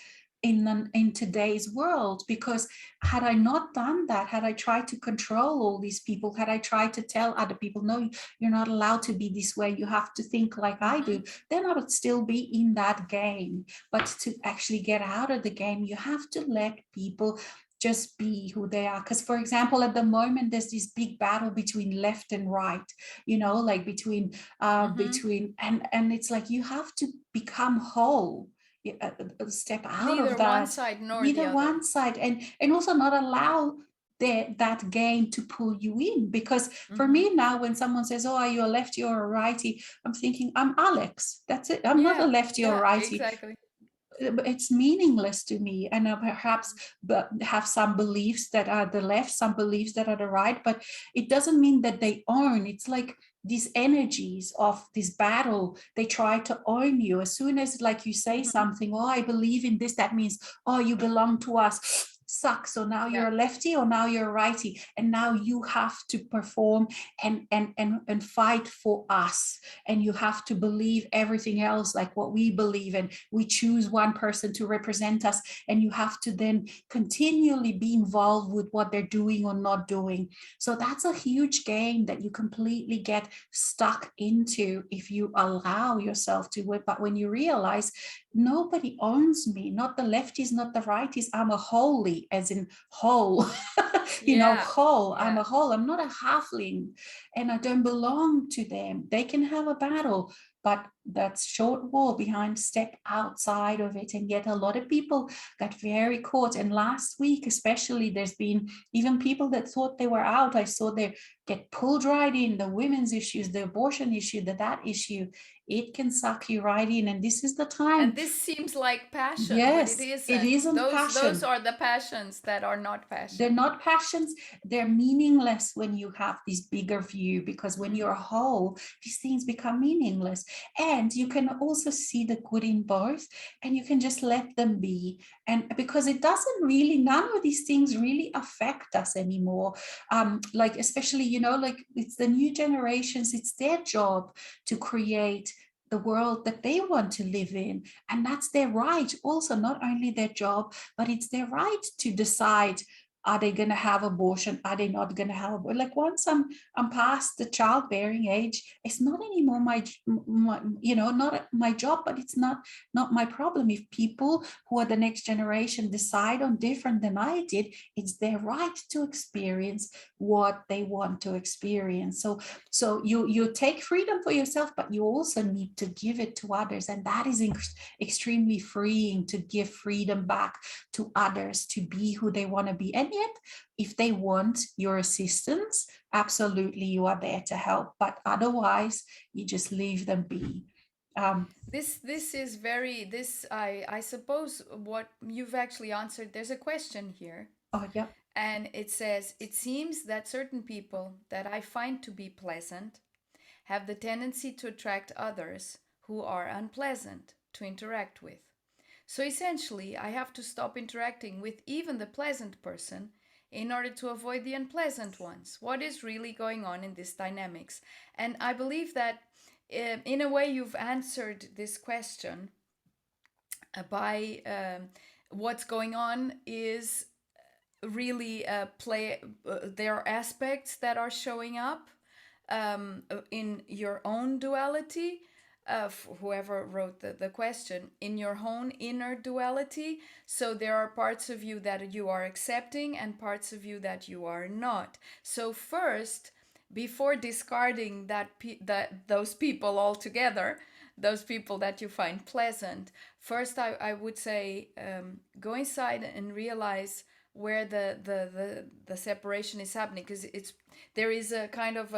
in today's world. Because had I not done that, had I tried to control all these people, had I tried to tell other people, no, you're not allowed to be this way, you have to think like I do, then I would still be in that game. But to actually get out of the game, you have to let people just be who they are. Because, for example, at the moment, there's this big battle between left and right, like between and it's like you have to become whole, step out Neither of one that, side nor the neither other. one side, and also not allow that game to pull you in. Because for me now, when someone says, oh, are you a lefty or a righty, I'm thinking, I'm Alex, that's it. I'm not a lefty or righty. Exactly. It's meaningless to me. And perhaps have some beliefs that are the left, some beliefs that are the right, but it doesn't mean that they own. It's like these energies of this battle, they try to own you. As soon as, like, you say something, oh, I believe in this, that means, oh, you belong to us. Suck. So now you're a lefty, or now you're a righty, and now you have to perform and fight for us, and you have to believe everything else like what we believe, and we choose one person to represent us, and you have to then continually be involved with what they're doing or not doing. So that's a huge game that you completely get stuck into if you allow yourself to. But when you realize nobody owns me, not the lefties, not the righties, I'm a holy, as in whole, whole. I'm a whole. I'm not a halfling, and I don't belong to them. They can have a battle, but that's short wall behind, step outside of it. And yet a lot of people got very caught. And last week especially, there's been even people that thought they were out. I saw they get pulled right in, the women's issues, the abortion issue, that issue. It can suck you right in. And this is the time. And this seems like passion, but it Yes, isn't. it isn't Those passion. are the passions that are not passion. They're not passions. They're meaningless when you have this bigger view, because when you're whole, these things become meaningless. And you can also see the good in both, and you can just let them be. And because it doesn't really, none of these things really affect us anymore. Like, especially, like it's the new generations, it's their job to create the world that they want to live in, and that's their right. Also, not only their job, but it's their right to decide, are they going to have abortion, are they not going to have abortion? Like, once I'm past the childbearing age, it's not anymore my not my job, but it's not my problem. If people who are the next generation decide on different than I did, it's their right to experience what they want to experience. So you take freedom for yourself, but you also need to give it to others, and that is extremely freeing, to give freedom back to others to be who they want to be. And yet, if they want your assistance, absolutely, you are there to help, but otherwise you just leave them be. um, This is very this I suppose what you've actually answered. There's a question here, oh yeah. and it says, it seems that certain people that I find to be pleasant have the tendency to attract others who are unpleasant to interact with. So essentially, I have to stop interacting with even the pleasant person in order to avoid the unpleasant ones. What is really going on in this dynamics? And I believe that in a way you've answered this question by what's going on is really there are aspects that are showing up in your own duality, whoever wrote the question, in your own inner duality. So there are parts of you that you are accepting and parts of you that you are not. So first, before discarding those people altogether, those people that you find pleasant, first I would say, go inside and realize where the separation is happening, because there is a kind of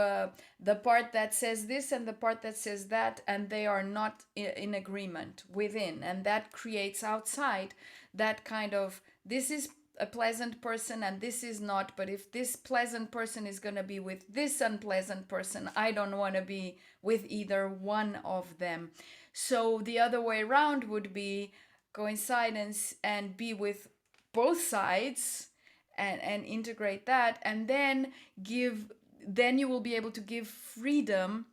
the part that says this and the part that says that, and they are not in agreement within, and that creates outside that kind of, this is a pleasant person and this is not, but if this pleasant person is going to be with this unpleasant person, I don't want to be with either one of them. So the other way around would be, go inside and be with both sides, and integrate that, and then you will be able to give freedom,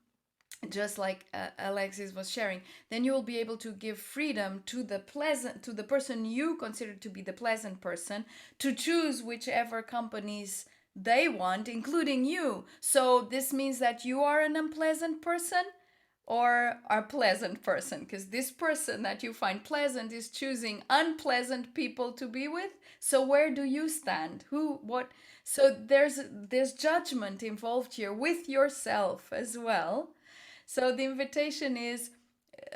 just like Alexis was sharing. Then you will be able to give freedom to the person you consider to be the pleasant person, to choose whichever companies they want, including you. So this means that you are an unpleasant person or a pleasant person, because this person that you find pleasant is choosing unpleasant people to be with. So where do you stand? What? So there's judgment involved here with yourself as well. So the invitation is,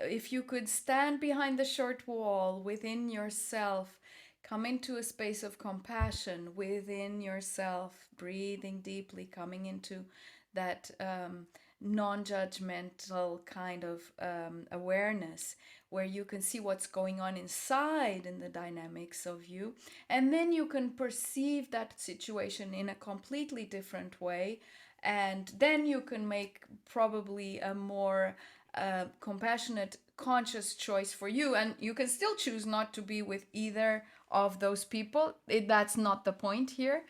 if you could stand behind the short wall within yourself, come into a space of compassion within yourself, breathing deeply, coming into that non-judgmental kind of awareness, where you can see what's going on inside in the dynamics of you, and then you can perceive that situation in a completely different way, and then you can make probably a more compassionate, conscious choice for you. And you can still choose not to be with either of those people. That's not the point here.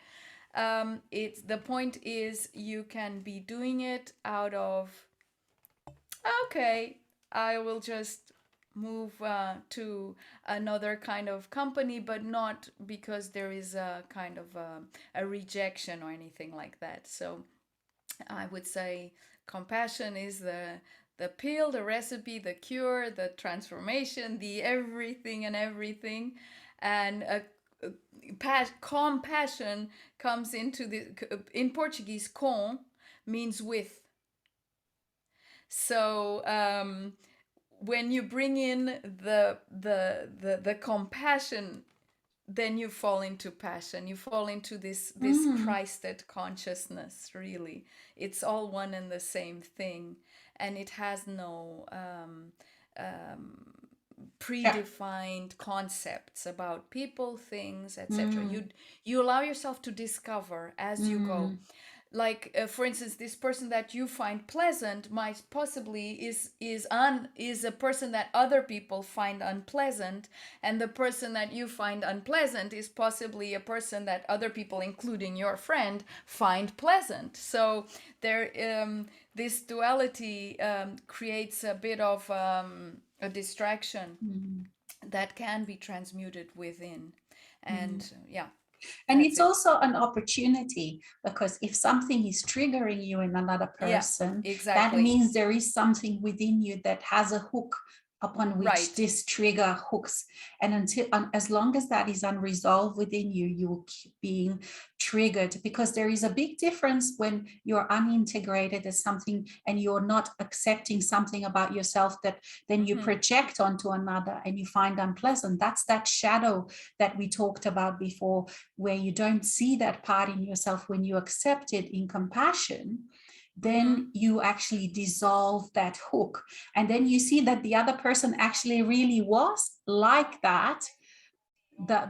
It's the point is, you can be doing it out of, okay, I will just move to another kind of company, but not because there is a kind of a rejection or anything like that. So I would say compassion is the pill, the recipe, the cure, the transformation, the everything and everything. And compassion comes into in Portuguese, com means with. So when you bring in the compassion, then you fall into passion, you fall into this Mm, Christed consciousness. Really, it's all one and the same thing, and it has no yeah. predefined concepts about people, things, etc. Mm, You allow yourself to discover as you go. mm, like for instance, this person that you find pleasant might possibly is a person that other people find unpleasant, and the person that you find unpleasant is possibly a person that other people, including your friend, find pleasant. So there this duality creates a bit of a distraction that can be transmuted within. And yeah, And that's it's it. also an opportunity, because if something is triggering you in another Yeah, person, that exactly. means there is something within you that has a hook upon which Right. this trigger hooks. And as long as that is unresolved within you, you will keep being triggered, because there is a big difference when you're unintegrated as something and you're not accepting something about yourself that then you project onto another and you find unpleasant. That's that shadow that we talked about before, where you don't see that part in yourself. When you accept it in compassion, then you actually dissolve that hook, and then you see that the other person actually really was like that,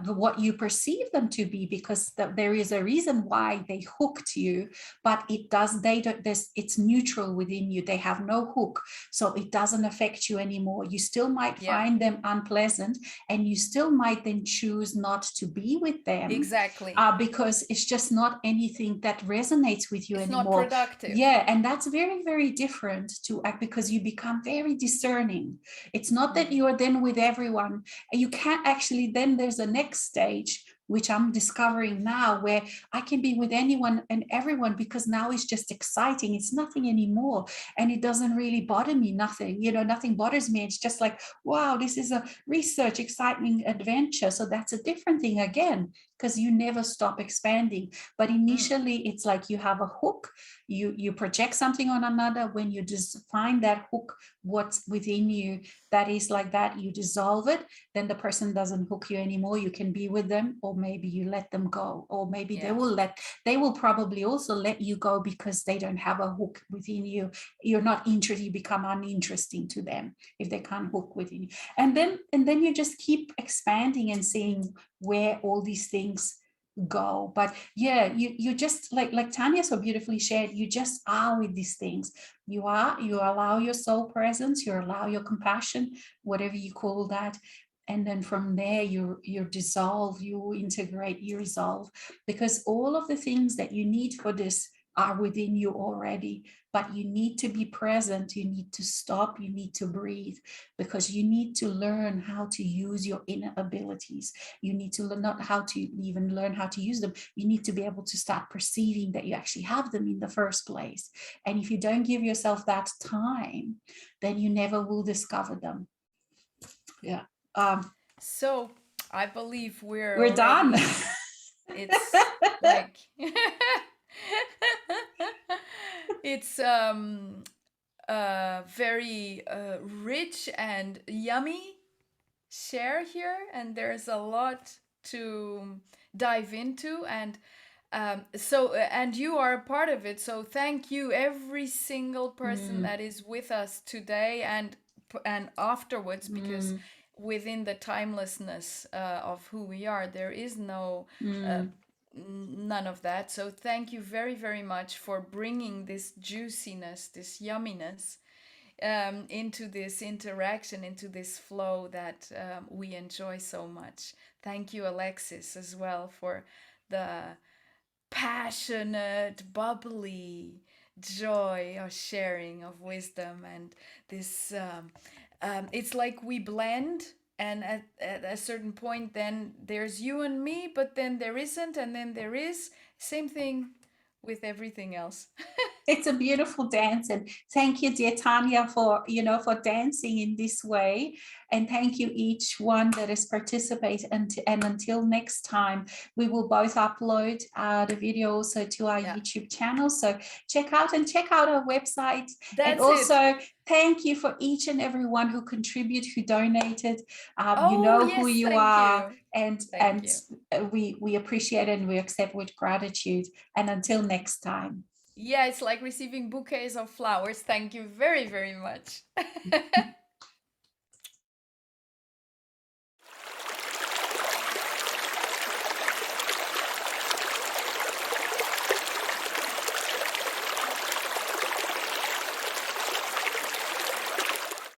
what you perceive them to be, because there is a reason why they hooked you, but they don't, it's neutral within you, they have no hook, so it doesn't affect you anymore. You still might Yeah, find them unpleasant, and you still might then choose not to be with them, exactly. because it's just not anything that resonates with you It's not anymore. productive. Yeah, and that's very, very different to act, because you become very discerning. It's not that you are then with everyone. You can't actually, then there's a next stage, which I'm discovering now, where I can be with anyone and everyone, because now it's just exciting. It's nothing anymore. And it doesn't really bother me, nothing, nothing bothers me. It's just like, wow, this is a research, exciting adventure. So that's a different thing again, because you never stop expanding. But initially, it's like you have a hook, you project something on another. When you just find that hook, what's within you that is like that, you dissolve it, then the person doesn't hook you anymore. You can be with them, or maybe you let them go, or maybe Yeah. they will probably also let you go, because they don't have a hook within you. You're not interested, you become uninteresting to them if they can't hook within you. And then you just keep expanding and seeing where all these things go. But yeah, you just like Tanya so beautifully shared, you just are with these things. You allow your soul presence, you allow your compassion, whatever you call that, and then from there you dissolve, you integrate, you resolve, because all of the things that you need for this are within you already. But you need to be present, you need to stop, you need to breathe, because you need to learn how to use your inner abilities. You need to learn, not how to even learn how to use them, you need to be able to start perceiving that you actually have them in the first place. And if you don't give yourself that time, then you never will discover them. Yeah. So I believe we're We're done. already, it's like, it's very rich and yummy share here, and there's a lot to dive into. And and you are a part of it, so thank you, every single person that is with us today and afterwards, because within the timelessness of who we are, there is no none of that. So thank you very, very much for bringing this juiciness, this yumminess, into this interaction, into this flow that we enjoy so much. Thank you, Alexis, as well, for the passionate, bubbly joy of sharing of wisdom. And this, it's like we blend. And at a certain point, then there's you and me, but then there isn't, and then there is. Same thing with everything else. It's a beautiful dance, and thank you, dear Tanya, for dancing in this way. And thank you each one that has participated. And until next time, we will both upload the video also to our YouTube channel, so check out our website. And also thank you for each and every one who contributed, who donated. You know who you are, and we appreciate it, and we accept with gratitude. And until next time. Yeah, it's like receiving bouquets of flowers. Thank you very, very much.